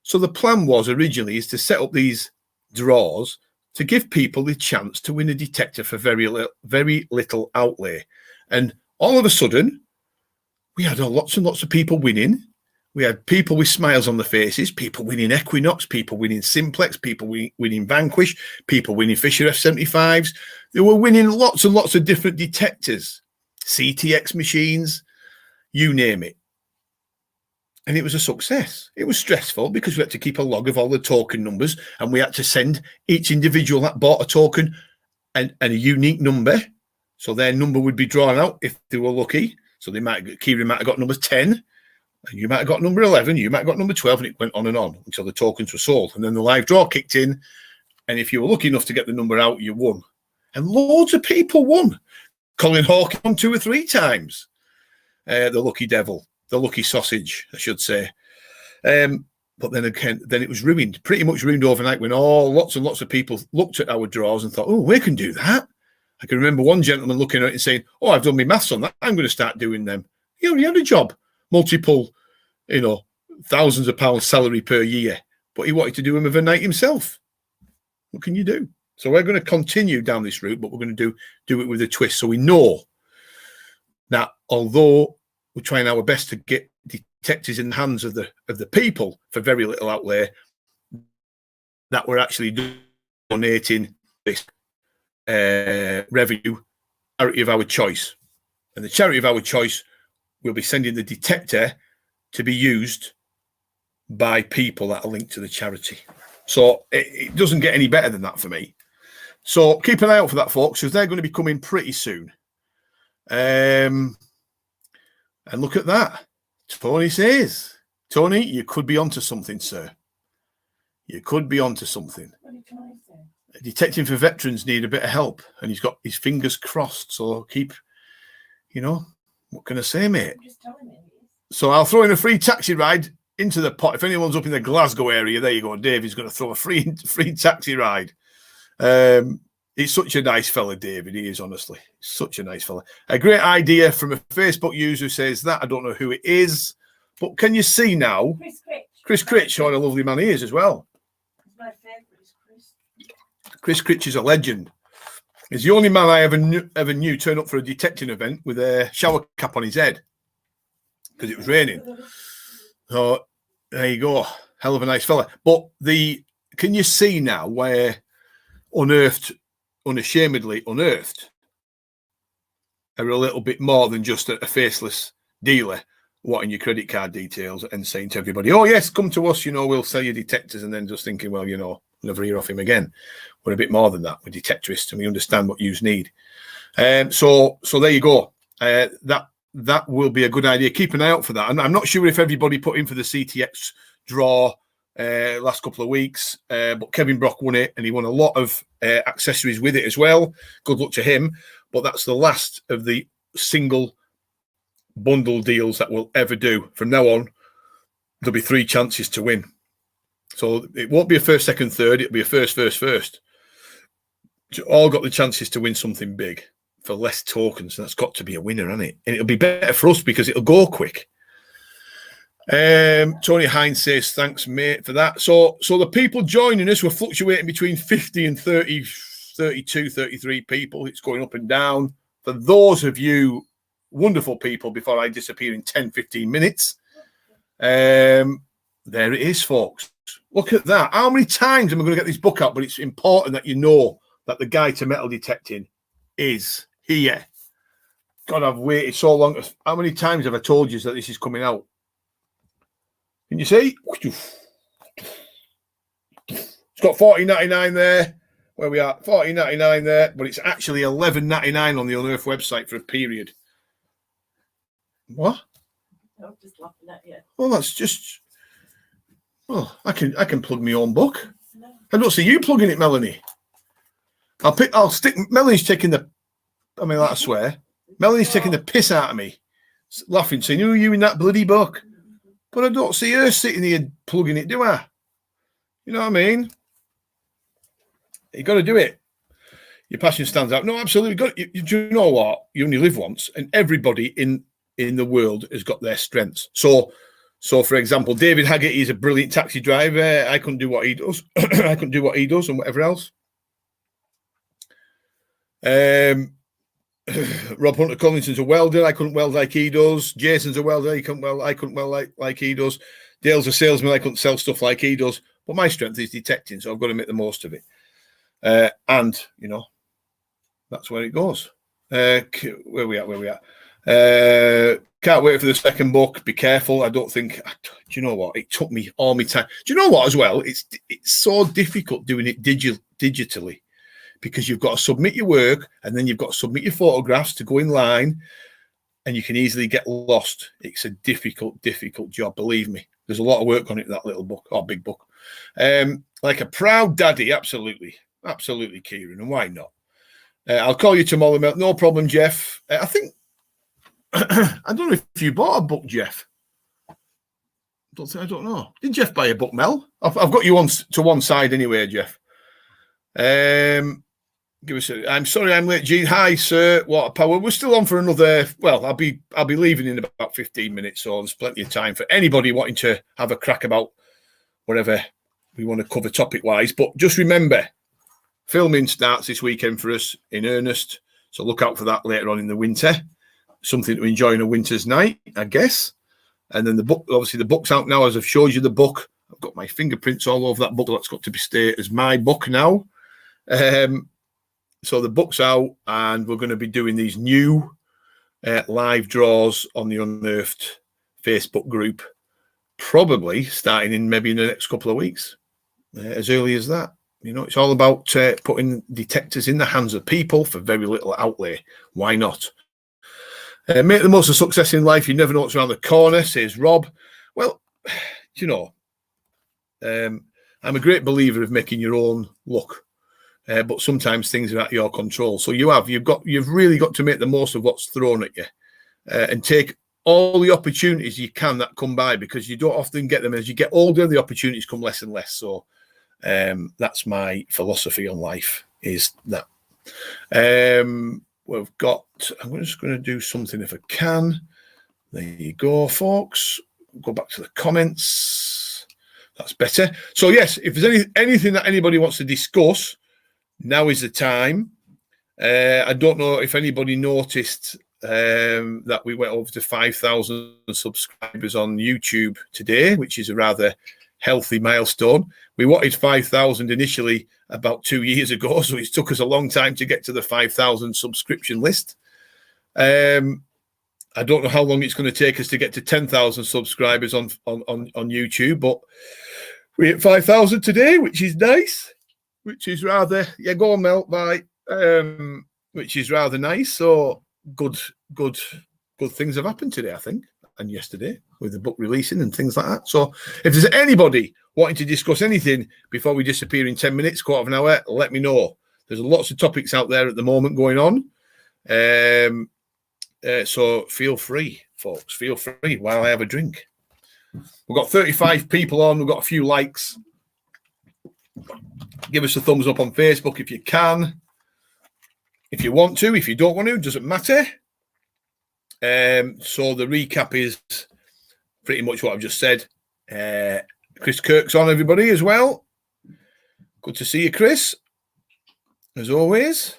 So the plan was originally is to set up these draws to give people the chance to win a detector for very little outlay. And all of a sudden, we had lots and lots of people winning. We had people with smiles on their faces, people winning Equinox, people winning Simplex, people winning Vanquish, people winning Fisher F75s. They were winning lots and lots of different detectors, CTX machines, you name it. And it was a success. It was stressful because we had to keep a log of all the token numbers, and we had to send each individual that bought a token and a unique number. So their number would be drawn out if they were lucky. So Kieran might have got number 10, and you might have got number 11, you might have got number 12, and it went on until the tokens were sold. And then the live draw kicked in, and if you were lucky enough to get the number out, you won. And loads of people won. Colin Hawke won 2 or 3 times. The lucky devil, the lucky sausage, I should say. But then again, then it was ruined, pretty much ruined overnight when lots and lots of people looked at our draws and thought, oh, we can do that. I can remember one gentleman looking at it and saying, oh, I've done my maths on that. I'm going to start doing them. He already had a job, multiple, thousands of pounds salary per year, but he wanted to do them overnight himself. What can you do? So we're going to continue down this route, but we're going to do it with a twist. So we know that although we're trying our best to get detectors in the hands of the people for very little outlay, that we're actually donating this revenue charity of our choice. And the charity of our choice will be sending the detector to be used by people that are linked to the charity. So it doesn't get any better than that for me. So keep an eye out for that, folks, because they're going to be coming pretty soon. And look at that. Tony says, Tony, you could be onto something, sir. You could be onto something. What are you trying to say? Detecting for veterans need a bit of help, and he's got his fingers crossed. So keep, what can I say, mate? I'm just telling you. So I'll throw in a free taxi ride into the pot. If anyone's up in the Glasgow area, there you go. Dave is going to throw a free taxi ride. He's such a nice fella, David. He is, honestly. Such a nice fella. A great idea from a Facebook user who says that. I don't know who it is, but can you see now? Chris Critch, what a lovely man he is as well. My favourite is Chris. Chris Critch is a legend. He's the only man I ever knew turn up for a detecting event with a shower cap on his head because it was raining. So there you go. Hell of a nice fella. But can you see now where unashamedly unearthed are a little bit more than just a faceless dealer wanting your credit card details and saying to everybody, oh yes, come to us, we'll sell you detectors, and then just thinking, well, never hear off him again. We're a bit more than that. We're detectorists and we understand what you need. So there you go. That will be a good idea. Keep an eye out for that. And I'm not sure if everybody put in for the CTX draw last couple of weeks, but Kevin Brock won it, and he won a lot of accessories with it as well. Good luck to him. But that's the last of the single bundle deals that we'll ever do. From now on, there'll be 3 chances to win. So it won't be a first, second, third. It'll be a first. So all got the chances to win something big for less tokens. And that's got to be a winner, hasn't it? And it'll be better for us because it'll go quick. Tony Hines says, thanks, mate, for that. So the people joining us were fluctuating between 50 and 30, 32, 33 people. It's going up and down. For those of you wonderful people, before I disappear in 10, 15 minutes, there it is, folks. Look at that. How many times am I going to get this book out? But it's important that you know that the guide to metal detecting is here. God, I've waited so long. How many times have I told you that this is coming out? Can you see? It's got $14.99 there. Where we are, $14.99 there, but it's actually $11.99 on the Unearth website for a period. What? I'm just laughing at you. Well, that's just. Well, I can plug my own book. No. I don't see you plugging it, Melanie. I'll stick. Melanie's taking the. I mean, I swear, Melanie's taking the piss out of me, laughing, saying, "Who are you in that bloody book?" But I don't see her sitting here plugging it, do I? You know what I mean? You got to do it. Your passion stands out. No, absolutely. Do you know what? You only live once, and everybody in the world has got their strengths. So for example, David Haggett is a brilliant taxi driver. I couldn't do what he does. I couldn't do what he does and whatever else. Rob Hunter Collinson's a welder. I couldn't weld like he does. Jason's a welder. I couldn't weld like he does. Dale's a salesman. I couldn't sell stuff like he does. But my strength is detecting, so I've got to make the most of it. And that's where it goes. Where we at? Can't wait for the second book. Be careful. I don't think. Do you know what? It took me all my time. Do you know what? As well, it's so difficult doing it digitally because you've got to submit your work and then you've got to submit your photographs to go in line, and you can easily get lost. It's a difficult job. Believe me. There's a lot of work on it. That little book or big book. Like a proud daddy. Absolutely, Kieran. And why not? I'll call you tomorrow, mate. No problem, Jeff. I think I don't know if you bought a book, Jeff. I don't know. Did Jeff buy a book, Mel? I've got you on to one side anyway, Jeff. Give us I'm sorry I'm late, Gene. Hi, sir. What a power. We're still on for another. Well, I'll be leaving in about 15 minutes, so there's plenty of time for anybody wanting to have a crack about whatever we want to cover topic wise. But just remember, filming starts this weekend for us in earnest. So look out for that later on in the winter. Something to enjoy on a winter's night, I guess. And then the book, obviously the book's out now, as I've showed you the book. I've got my fingerprints all over that book. That's got to be stay as my book now. So the book's out, and we're going to be doing these new live draws on the Unearthed Facebook group, probably starting in maybe in the next couple of weeks, as early as that. You know, it's all about putting detectors in the hands of people for very little outlay. Why not? Make the most of success in life. You never know what's around the corner, says Rob. Well, you know, I'm a great believer of making your own luck. But sometimes things are out of your control. So you've really got to make the most of what's thrown at you, and take all the opportunities you can that come by, because you don't often get them. As you get older, the opportunities come less and less. So that's my philosophy on life, is that. We've got, I'm just going to do something if I can. There you go, folks. Go back to the comments. That's better. So yes, if there's anything that anybody wants to discuss, now is the time. I don't know if anybody noticed that we went over to 5,000 subscribers on YouTube today, which is a rather healthy milestone. We wanted 5,000 initially about 2 years ago, so it took us a long time to get to the 5,000 subscription list. I don't know how long it's going to take us to get to 10,000 subscribers on YouTube, but we hit 5,000 today, which is nice. Which is rather, yeah, go on, Mel, bye. Which is rather nice. So good things have happened today, I think, and yesterday with the book releasing and things like that. So if there's anybody wanting to discuss anything before we disappear in 10 minutes, quarter of an hour, let me know. There's lots of topics out there at the moment going on. So feel free, folks, feel free while I have a drink. We've got 35 people on. We've got a few likes. Give us a thumbs up on Facebook if you can. If you want to, if you don't want to, doesn't matter. So the recap is pretty much what I've just said. Chris Kirk's on, everybody, as well. Good to see you, Chris, as always.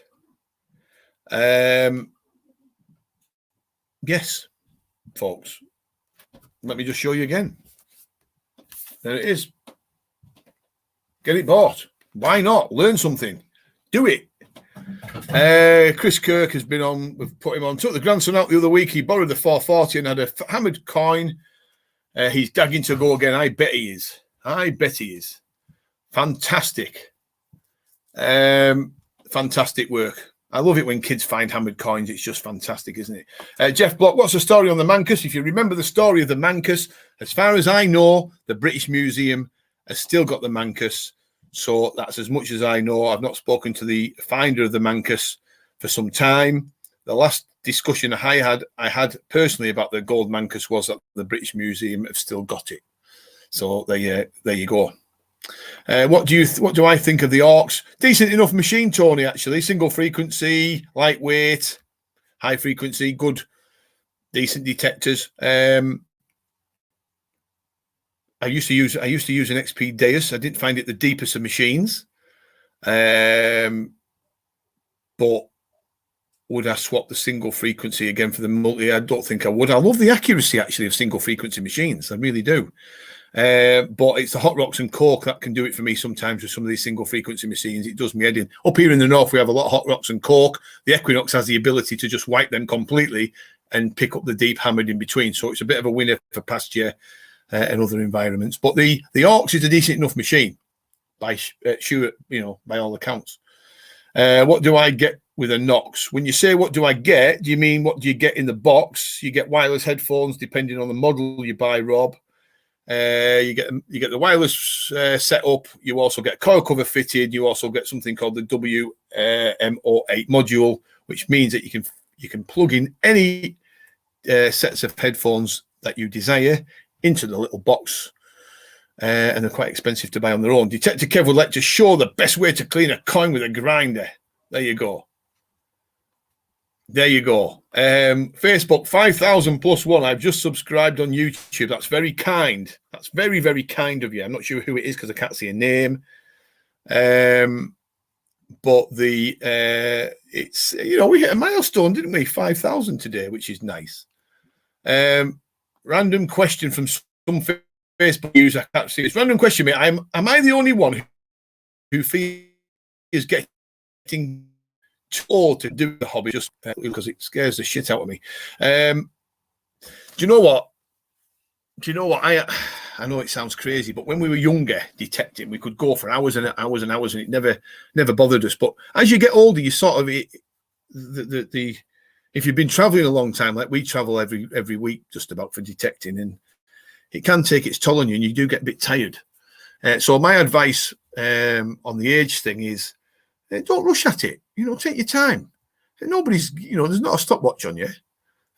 Yes, folks. Let me just show you again. There it is. Get it bought. Why not? Learn something. Do it. Chris Kirk has been on. We've put him on. Took the grandson out the other week. He borrowed the 440 and had a hammered coin. He's gagging to go again. I bet he is. Fantastic. Fantastic work. I love it when kids find hammered coins. It's just fantastic, isn't it? Jeff Block, what's the story on the Mancus? If you remember the story of the Mancus, as far as I know, the British Museum has still got the Mancus. So that's as much as I know. I've not spoken to the finder of the Mancus for some time. The last discussion I had personally about the gold Mancus was that the British Museum have still got it. So there you go. What do I think of the Orcs? Decent enough machine, Tony, actually. Single frequency, lightweight, high frequency, good, decent detectors. I used to use an XP Deus. I didn't find it the deepest of machines. But would I swap the single frequency again for the multi? I don't think I would. I love the accuracy, actually, of single frequency machines. I really do. But it's the hot rocks and coke that can do it for me sometimes with some of these single frequency machines. It does me head in. Up here in the north, we have a lot of hot rocks and coke. The Equinox has the ability to just wipe them completely and pick up the deep hammered in between. So it's a bit of a winner for pasture and other environments. But the Orcs is a decent enough machine by by all accounts. What do I get with a Nox? When you say what do I get, do you mean what do you get in the box? You get wireless headphones depending on the model you buy, Rob. You get the wireless set up. You also get coil cover fitted. You also get something called the WMO8 module, which means that you can plug in any sets of headphones that you desire into the little box. And they're quite expensive to buy on their own. Detective Kev would like to show the best way to clean a coin with a grinder. There you go. There you go. Facebook, 5,000 plus one. I've just subscribed on YouTube. That's very kind. That's very, very kind of you. I'm not sure who it is because I can't see a name. But it's, we hit a milestone, didn't we? 5,000 today, which is nice. Random question from some Facebook user. I can't see this. Random question, mate. Am I the only one who feels getting told to do the hobby just because it scares the shit out of me? Do you know what? I know it sounds crazy, but when we were younger detecting, we could go for hours and hours and hours, and it never bothered us. But as you get older, you sort of if you've been traveling a long time, like we travel every week just about for detecting, and it can take its toll on you, and you do get a bit tired. So my advice on the age thing is don't rush at it. Take your time. Nobody's, there's not a stopwatch on you.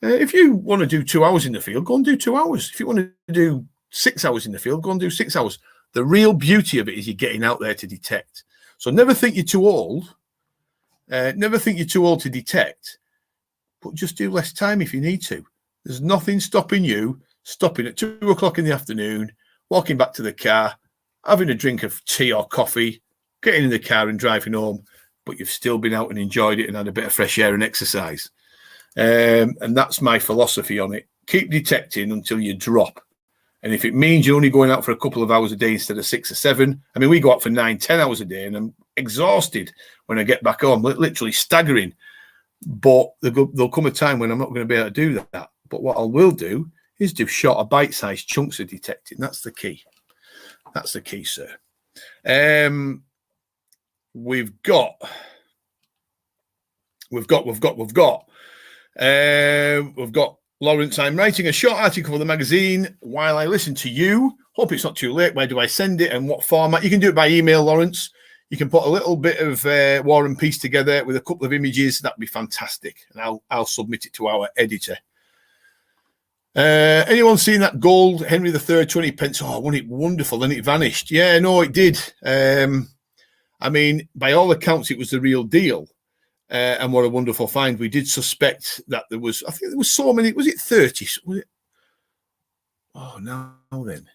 If you want to do 2 hours in the field, go and do 2 hours. If you want to do 6 hours in the field, go and do 6 hours. The real beauty of it is you're getting out there to detect. So never think you're too old. Never think you're too old to detect, but just do less time if you need to. There's nothing stopping you stopping at 2 o'clock in the afternoon, walking back to the car, having a drink of tea or coffee, getting in the car and driving home, but you've still been out and enjoyed it and had a bit of fresh air and exercise. And that's my philosophy on it. Keep detecting until you drop. And if it means you're only going out for a couple of hours a day instead of 6 or 7, I mean, we go out for 9-10 hours a day, and I'm exhausted when I get back home, literally staggering. But there'll come a time when I'm not going to be able to do that. But what I will do is do shorter bite-sized chunks of detecting. That's the key. That's the key, sir. We've got Lawrence. I'm writing a short article for the magazine while I listen to you. Hope it's not too late. Where do I send it and what format? You can do it by email, Lawrence. You can put a little bit of War and Peace together with a couple of images. That'd be fantastic, and I'll submit it to our editor. Anyone seen that gold Henry III 20 pence? Oh, wasn't it wonderful? Then it vanished. Yeah, no, it did. I mean, by all accounts, it was the real deal. And what a wonderful find. We did suspect that I think there was so many. Was it 30? Was it? Oh, no, then.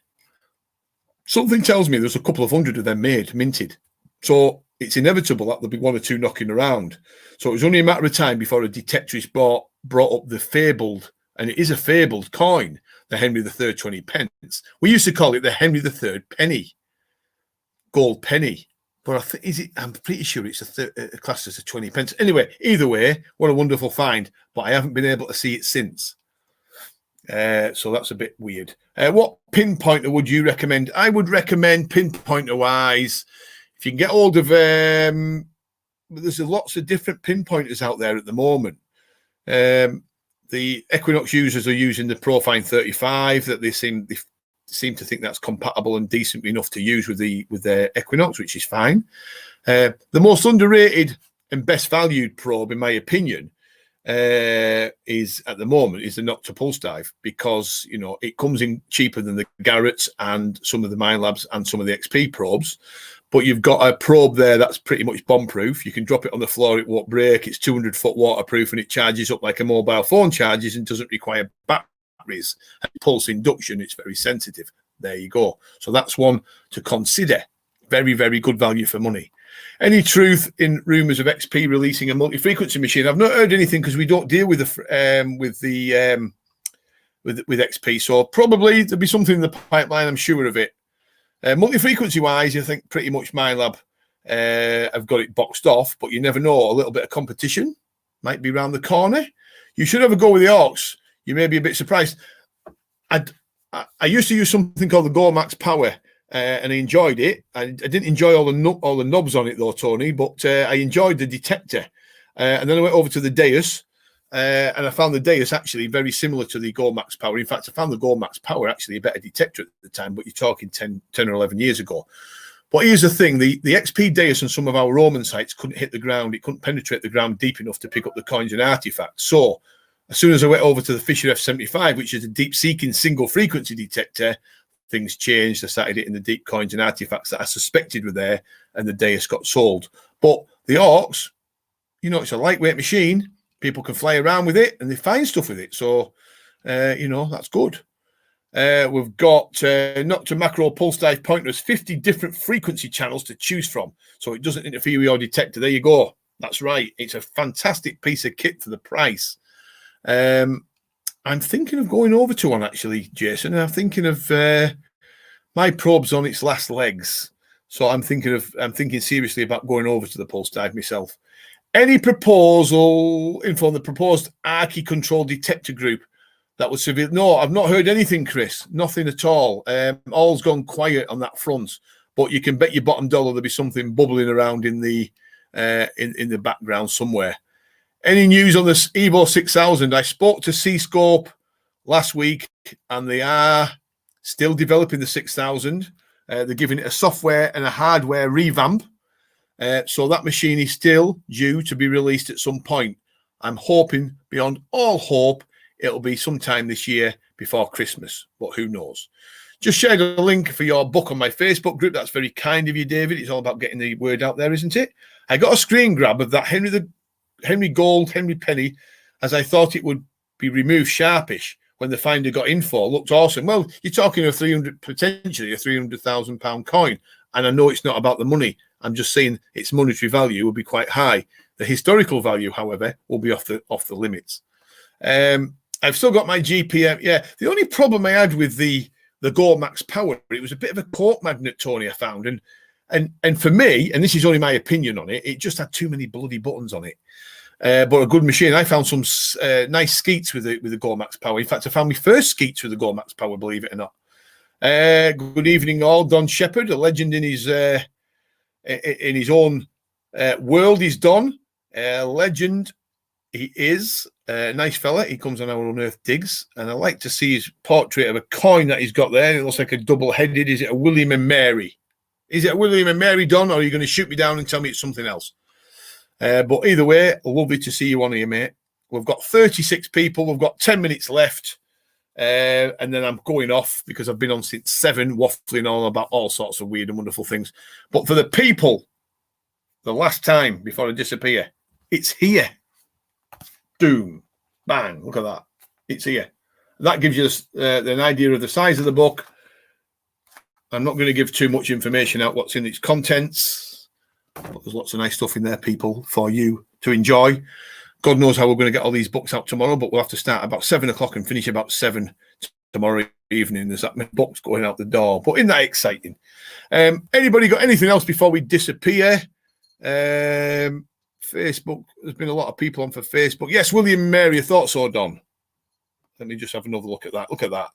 Something tells me there's a couple of hundred of them minted. So it's inevitable that there'll be one or two knocking around. So it was only a matter of time before a detectorist brought up the fabled, and it is a fabled coin, the Henry III 20 pence. We used to call it the Henry III penny, gold penny. But I'm pretty sure it's a class as a 20 pence. Anyway, either way, what a wonderful find. But I haven't been able to see it since. So that's a bit weird. What pinpointer would you recommend? I would recommend pinpointer-wise, if you can get hold of... there's lots of different pinpointers out there at the moment. The Equinox users are using the Profine 35 that they seem to think that's compatible and decent enough to use with their Equinox, which is fine. The most underrated and best valued probe, in my opinion, is at the moment is the Nocta Pulse Dive, because it comes in cheaper than the Garrett's and some of the Minelabs and some of the XP probes. But you've got a probe there that's pretty much bomb-proof. You can drop it on the floor, it won't break. It's 200-foot waterproof, and it charges up like a mobile phone charges and doesn't require batteries. And pulse induction, it's very sensitive. There you go. So that's one to consider. Very, very good value for money. Any truth in rumours of XP releasing a multi-frequency machine? I've not heard anything because we don't deal with XP. So probably there'll be something in the pipeline. I'm sure of it. Multi-frequency wise, I think pretty much Minelab have got it boxed off, but you never know. A little bit of competition might be around the corner. You should have a go with the Orcs. You may be a bit surprised. I used to use something called the Go Max Power, and I enjoyed it. I didn't enjoy all the knobs on it though, Tony, but I enjoyed the detector. And then I went over to the Deus, and I found the Deus actually very similar to the Go Max Power. In fact, I found the Go Max Power actually a better detector at the time, but you're talking 10 or 11 years ago. But here's the thing, the XP Deus on some of our Roman sites couldn't hit the ground. It couldn't penetrate the ground deep enough to pick up the coins and artifacts. So as soon as I went over to the Fisher F75, which is a deep-seeking single-frequency detector, things changed. I started hitting the deep coins and artifacts that I suspected were there, and the Deus got sold. But the Orcs, you know, it's a lightweight machine. People can fly around with it, and they find stuff with it. So, you know, that's good. We've got Nocta Macro Pulse Dive Pointers, 50 different frequency channels to choose from, so it doesn't interfere with your detector. There you go. That's right. It's a fantastic piece of kit for the price. I'm thinking of going over to one, actually, Jason. I'm thinking of my probe's on its last legs, so I'm thinking seriously about going over to the Pulse Dive myself. Any proposal info on the proposed Archie Control Detector Group that would severe? No, I've not heard anything, Chris. Nothing at all. All's gone quiet on that front. But you can bet your bottom dollar there'll be something bubbling around in the background somewhere. Any news on this Evo 6000? I spoke to C-Scope last week, and they are still developing the 6000. They're giving it a software and a hardware revamp. So that machine is still due to be released at some point. I'm hoping, beyond all hope, it'll be sometime this year before Christmas, but who knows? Just shared a link for your book on my Facebook group. That's very kind of you, David. It's all about getting the word out there, isn't it? I got a screen grab of that Henry Gold, Henry Penny, as I thought it would be removed sharpish when the finder got info. Looked awesome. Well, you're talking potentially a £300,000 coin, and I know it's not about the money. I'm just saying its monetary value will be quite high. The historical value, however, will be off the limits. I've still got my GPM. Yeah, the only problem I had with the Go Max Power, it was a bit of a cork magnet, Tony, I found. And for me, and this is only my opinion on it, it just had too many bloody buttons on it. But a good machine. I found some nice skeets with the Go Max Power. In fact, I found my first skeets with the Go Max Power, believe it or not. Good evening, all. Don Shepherd, a legend in his own world. He's Don, legend. He is a nice fella. He comes on our Unearthed Digs, and I like to see his portrait of a coin that he's got there. It looks like a double-headed. Is it a William and Mary? Is it a William and Mary, Don, or are you going to shoot me down and tell me it's something else? But either way, lovely to see you on here, mate. We've got 36 people. We've got 10 minutes left, and then I'm going off because I've been on since 7, waffling on about all sorts of weird and wonderful things. But for the people, the last time before I disappear, it's here. Doom. Bang. Look at that. It's here. That gives you an idea of the size of the book. I'm not going to give too much information out what's in its contents, but there's lots of nice stuff in there, people, for you to enjoy. God knows how we're going to get all these books out tomorrow, but we'll have to start about 7 o'clock and finish about 7 tomorrow evening. There's that many books going out the door. But isn't that exciting? Anybody got anything else before we disappear? Facebook, there's been a lot of people on for Facebook. Yes, William and Mary, I thought so, Don. Let me just have another look at that. Look at that.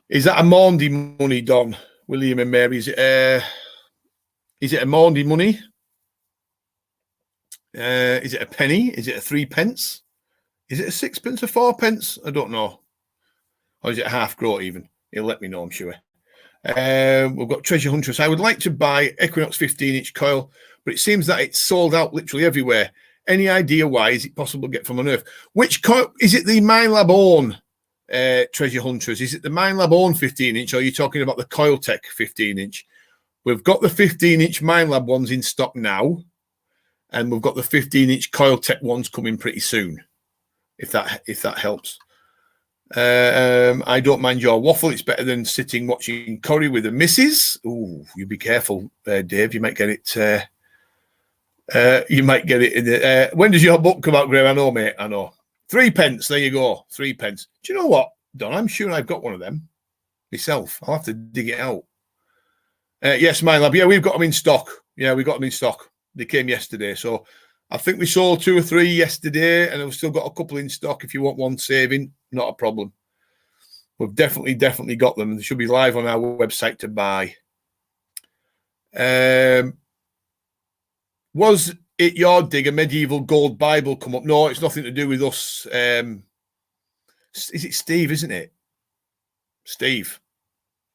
Is that a Maundy money, Don? William and Mary, is it a Maundy money? Is it a penny? Is it a 3 pence? Is it a 6 pence or 4 pence? I don't know. Or is it a half groat even? He'll let me know, I'm sure. We've got Treasure Huntress. I would like to buy Equinox 15-inch coil, but it seems that it's sold out literally everywhere. Any idea why? Is it possible to get from Unearth? Which coil? Is it the Minelab own Treasure Hunters? Is it the Minelab own 15-inch, or are you talking about the Coiltech 15-inch? We've got the 15-inch Minelab ones in stock now, and we've got the 15-inch Coiltech ones coming pretty soon, if that helps. I don't mind your waffle. It's better than sitting watching Corrie with the missus. Ooh, you be careful, Dave. You might get it. You might get it in the. When does your book come out, Graham? I know, mate. I know. 3 pence. There you go. 3 pence. Do you know what, Don? I'm sure I've got one of them myself. I'll have to dig it out. Yes, my lab. Yeah, we've got them in stock. Yeah, we got them in stock. They came yesterday, so I think we sold 2 or 3 yesterday, and I've still got a couple in stock. If you want one saving, not a problem. We've definitely got them. They should be live on our website to buy. Was It Yard Dig, a medieval gold Bible come up. No, it's nothing to do with us. Is it Steve, isn't it? Steve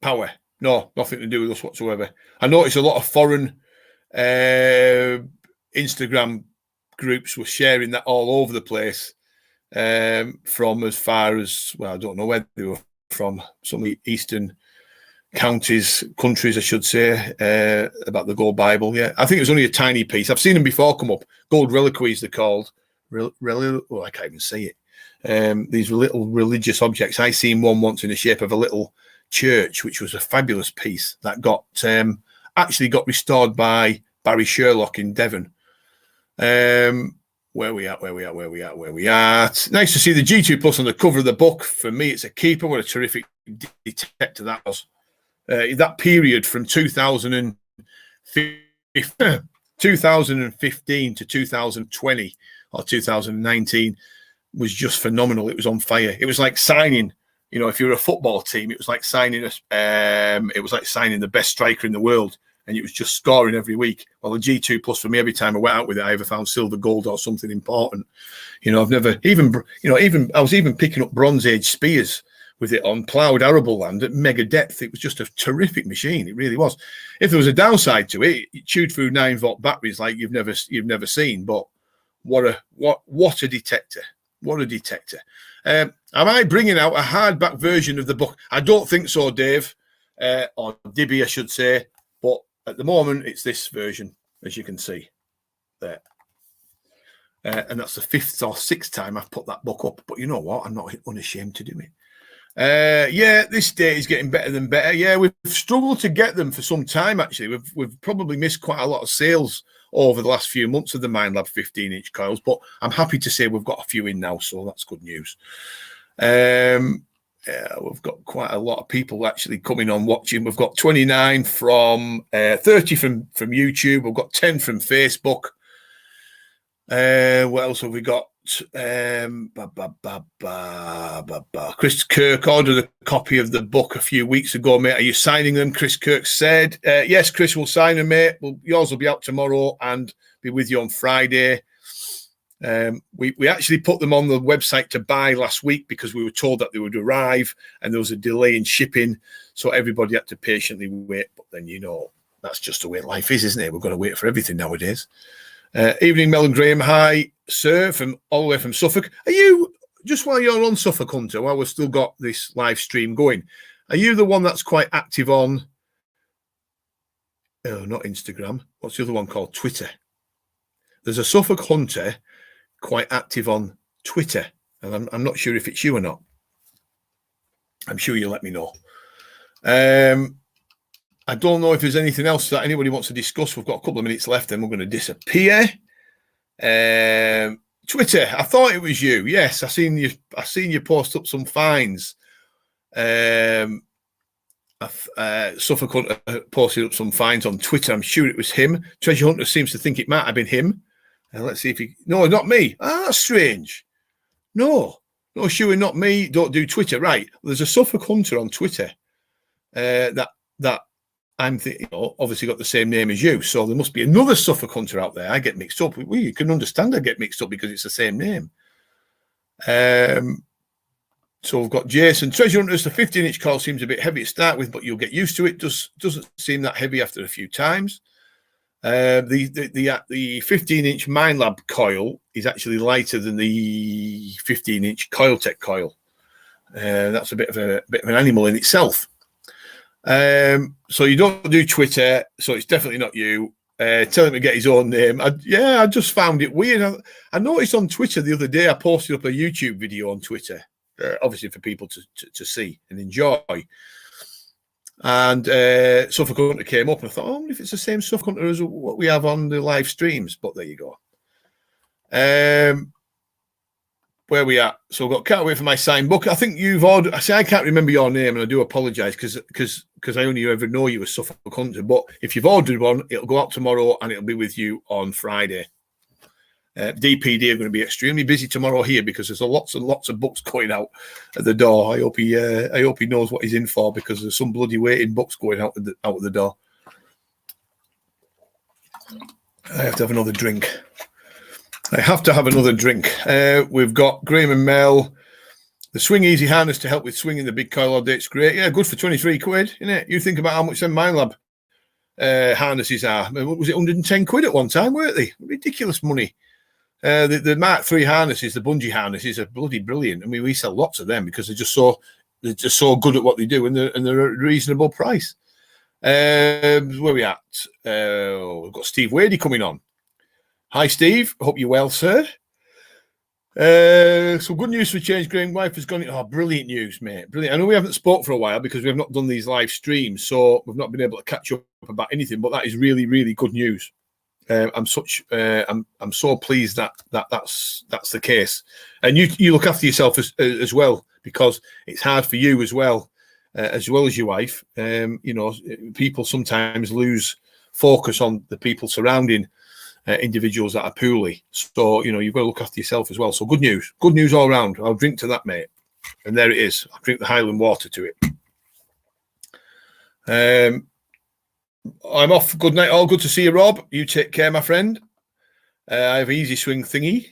Power. No, nothing to do with us whatsoever. I noticed a lot of foreign Instagram groups were sharing that all over the place, from as far as, well, I don't know where they were from, some of the eastern countries, I should say, about the gold Bible. Yeah, I think it was only a tiny piece. I've seen them before come up. Gold reliquaries, they're called. I can't even say it. These little religious objects. I seen one once in the shape of a little church, which was a fabulous piece that got actually got restored by Barry Sherlock in Devon. Where we at? Nice to see the G2 Plus on the cover of the book. For me, it's a keeper. What a terrific detector that was. That period from 2015 to 2020 or 2019 was just phenomenal. It was on fire. It was like signing, you know, if you're a football team, it was like signing the best striker in the world, and it was just scoring every week. Well, the G2 Plus for me, every time I went out with it, I either found silver, gold, or something important. You know, I've never I was even picking up Bronze Age spears with it on ploughed arable land at mega depth. It was just a terrific machine. It really was. If there was a downside to it, it chewed through 9-volt batteries like you've never seen. But what a detector! What a detector! Am I bringing out a hardback version of the book? I don't think so, Dave, or Dibby, I should say. But at the moment, it's this version, as you can see there. And that's the 5th or 6th time I've put that book up. But you know what? I'm not unashamed to do it. Yeah, this day is getting better than better. Yeah, we've struggled to get them for some time, actually. We've probably missed quite a lot of sales over the last few months of the Mindlab 15-inch coils, but I'm happy to say we've got a few in now, so that's good news. Yeah, we've got quite a lot of people actually coming on watching. We've got 29 from 30 from YouTube. We've got 10 from Facebook. What else have we got? Chris Kirk ordered a copy of the book a few weeks ago, mate. Are you signing them? Chris Kirk said, yes, Chris will sign them, mate. Well, yours will be out tomorrow and be with you on Friday. We actually put them on the website to buy last week because we were told that they would arrive and there was a delay in shipping, so everybody had to patiently wait. But then, you know, that's just the way life is, isn't it? We've got to wait for everything nowadays. Evening, Mel and Graham. Hi, sir, from all the way from Suffolk. Are you, just while you're on Suffolk, Hunter, while we've still got this live stream going, are you the one that's quite active on, not Instagram, what's the other one called? Twitter. There's a Suffolk Hunter quite active on Twitter, and I'm not sure if it's you or not. I'm sure you'll let me know. I don't know if there's anything else that anybody wants to discuss. We've got a couple of minutes left, and we're going to disappear. Twitter, I thought it was you. Yes, I seen you post up some finds. Suffolk Hunter posted up some finds on Twitter. I'm sure it was him. Treasure Hunter seems to think it might have been him. Let's see if he. No, not me. Ah, that's strange. No, sure, not me. Don't do Twitter. Right. There's a Suffolk Hunter on Twitter. That I'm thinking, obviously got the same name as you, so there must be another Suffolk Hunter out there. I get mixed up. Well, you can understand I get mixed up because it's the same name. So we've got Jason. Treasure Hunters, the 15-inch coil seems a bit heavy to start with, but you'll get used to it. Doesn't seem that heavy after a few times. The 15-inch Mindlab coil is actually lighter than the 15-inch Coiltech coil. That's a bit of an animal in itself. So you don't do Twitter, so it's definitely not you. Tell him to get his own name. I just found it weird. I noticed on Twitter the other day, I posted up a YouTube video on Twitter, obviously for people to see and enjoy. And Suffolk Hunter came up, and I thought, I wonder if it's the same Suffolk Hunter as what we have on the live streams. But there you go. Where we at? So I've got Can't Wait for My Signed Book. I think you've ordered. I can't remember your name, and I do apologise because I only ever know you as Suffolk Hunter. But if you've ordered one, it'll go out tomorrow, and it'll be with you on Friday. DPD are going to be extremely busy tomorrow here because there's lots and lots of books going out at the door. I hope he knows what he's in for because there's some bloody waiting books going out the door. I have to have another drink. I have to have another drink. We've got Graham and Mel. The Swing Easy harness to help with swinging the big coil all day. It's great. Yeah, good for 23 quid, isn't it? You think about how much them MyLab harnesses are. What was it, 110 quid at one time, weren't they? Ridiculous money. The Mark III harnesses, the bungee harnesses, are bloody brilliant. I mean, we sell lots of them because they're just so good at what they do, and they're a reasonable price. Where are we at? We've got Steve Wadey coming on. Hi, Steve. Hope you're well, sir. So good news for change. Graham wife has gone. Oh, brilliant news, mate. Brilliant. I know we haven't spoke for a while because we have not done these live streams, so we've not been able to catch up about anything. But that is really, really good news. I'm so pleased that's the case. And you look after yourself as well, because it's hard for you as well as your wife. People sometimes lose focus on the people surrounding individuals that are poorly. So, you've got to look after yourself as well. So good news all around. I'll drink to that, mate. And there it is. I'll drink the Highland water to it. I'm off. Good night. All good to see you, Rob. You take care, my friend. I have an easy swing thingy,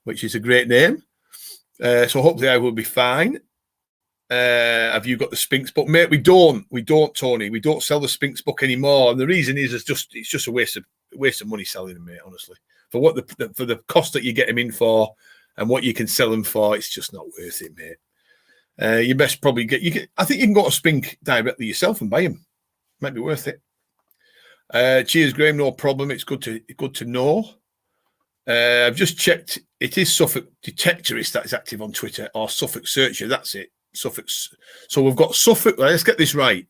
which is a great name. So hopefully I will be fine. Have you got the Spinks book, mate? We don't, Tony. We don't sell the Spinks book anymore, and the reason is it's just a waste of money selling them, mate. Honestly, for what for the cost that you get them in for, and what you can sell them for, it's just not worth it, mate. You best probably I think you can go to Spink directly yourself and buy them. Might be worth it. Cheers, Graham. No problem. It's good to know. I've just checked. It is Suffolk Detectorist that is active on Twitter, or Suffolk Searcher. That's it. Suffolk. So we've got Suffolk. Let's get this right.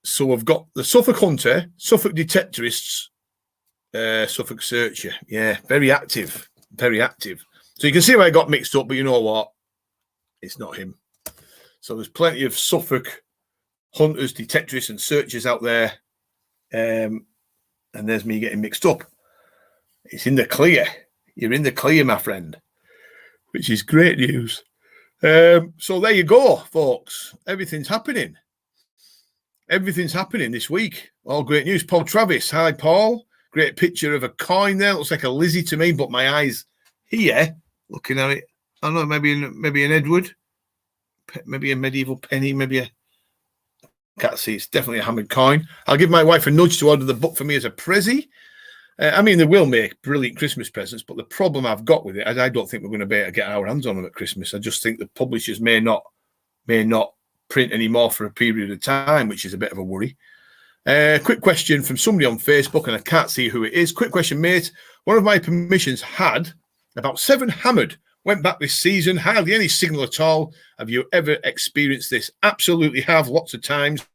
So we've got the Suffolk Hunter, Suffolk Detectorists, Suffolk Searcher. Yeah, very active. Very active. So you can see where I got mixed up, but you know what? It's not him. So there's plenty of Suffolk Hunters, Detectorists, and Searchers out there. And there's me getting mixed up. It's in the clear. You're in the clear, my friend, which is great news. So there you go, folks. Everything's happening. Everything's happening this week. All great news. Paul Travis. Hi, Paul. Great picture of a coin there. Looks like a Lizzie to me, but my eyes here, looking at it. I don't know, maybe an Edward, maybe a medieval penny, can't see. It's definitely a hammered coin. I'll give my wife a nudge to order the book for me as a prezi. They will make brilliant Christmas presents, but the problem I've got with it is I don't think we're going to be able to get our hands on them at Christmas. I just think the publishers may not print anymore for a period of time, which is a bit of a worry. Quick question from somebody on Facebook, and I can't see who it is. Quick question, mate. One of my permissions had about 7 hammered. Went back this season, hardly any signal at all. Have you ever experienced this? Absolutely have, lots of times.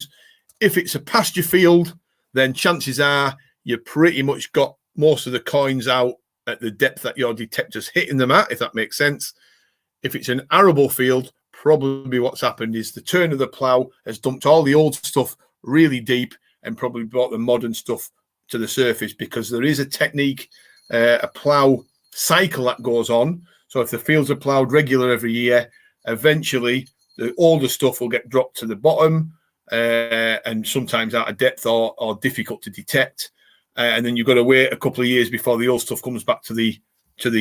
If it's a pasture field, then chances are you pretty much got most of the coins out at the depth that your detector's hitting them at, if that makes sense. If it's an arable field, probably what's happened is the turn of the plough has dumped all the old stuff really deep and probably brought the modern stuff to the surface, because there is a technique, a plough cycle that goes on. So if the fields are ploughed regular every year, eventually the older stuff will get dropped to the bottom, and sometimes out of depth or difficult to detect. And then you've got to wait a couple of years before the old stuff comes back to the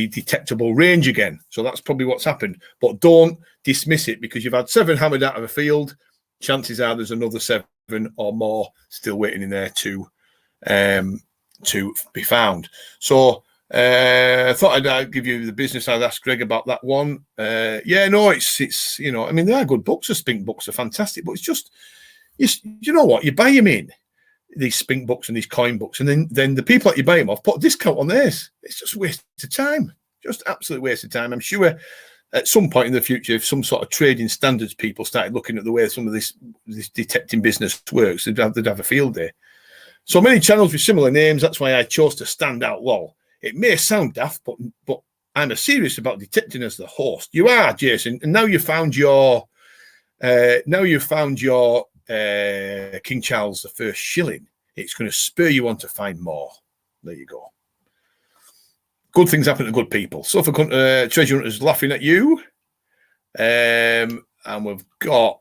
detectable range again. So that's probably what's happened. But don't dismiss it, because you've had 7 hammered out of a field. Chances are there's another 7 or more still waiting in there to be found. So I thought I'd give you the business. I'd ask Greg about that one. It's they are good books. The Spink books are fantastic, but it's just, you know what? You buy them in, these Spink books and these coin books, and then the people that you buy them off put a discount on theirs. It's just a waste of time. Just absolute waste of time. I'm sure at some point in the future, if some sort of trading standards people started looking at the way some of this detecting business works, they'd have a field day. So many channels with similar names. That's why I chose to stand out. Lol. It may sound daft, but I'm serious about detecting as the host. You are, Jason, and now you found your King Charles I shilling. It's going to spur you on to find more. There you go. Good things happen to good people. Suffolk Treasure Hunters laughing at you. And we've got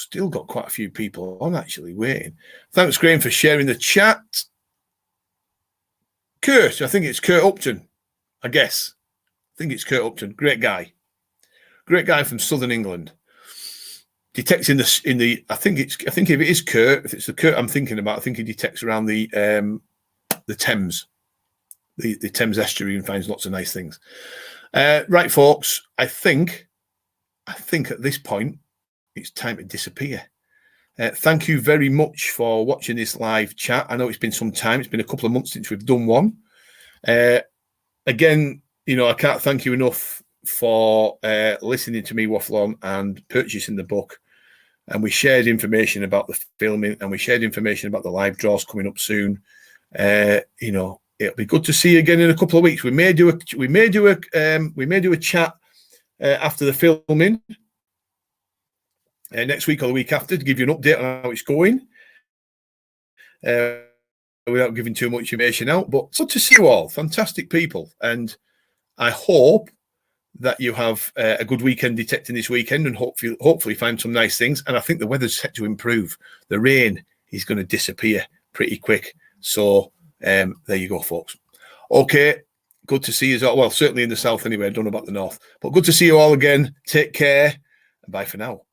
still got quite a few people on actually waiting. Thanks, Graham, for sharing the chat. Kurt, I think it's Kurt Upton, I guess. I think it's Kurt Upton. Great guy from Southern England. Detects in the I think if it is Kurt, if it's the Kurt I'm thinking about, I think he detects around the Thames, the Thames estuary, and finds lots of nice things. Right, folks, I think at this point it's time to disappear. Thank you very much for watching this live chat. I know it's been some time. It's been a couple of months since we've done one. Again, I can't thank you enough for listening to me waffle on and purchasing the book. And we shared information about the filming, and we shared information about the live draws coming up soon. It'll be good to see you again in a couple of weeks. We may do a chat after the filming next week or the week after to give you an update on how it's going. Without giving too much information out, but good to see you all. Fantastic people, and I hope that you have a good weekend detecting this weekend, and hopefully find some nice things. And I think the weather's set to improve. The rain is going to disappear pretty quick. So there you go, folks. Okay, good to see you all. Well, certainly in the south anyway. I don't know about the north, but good to see you all again. Take care, and bye for now.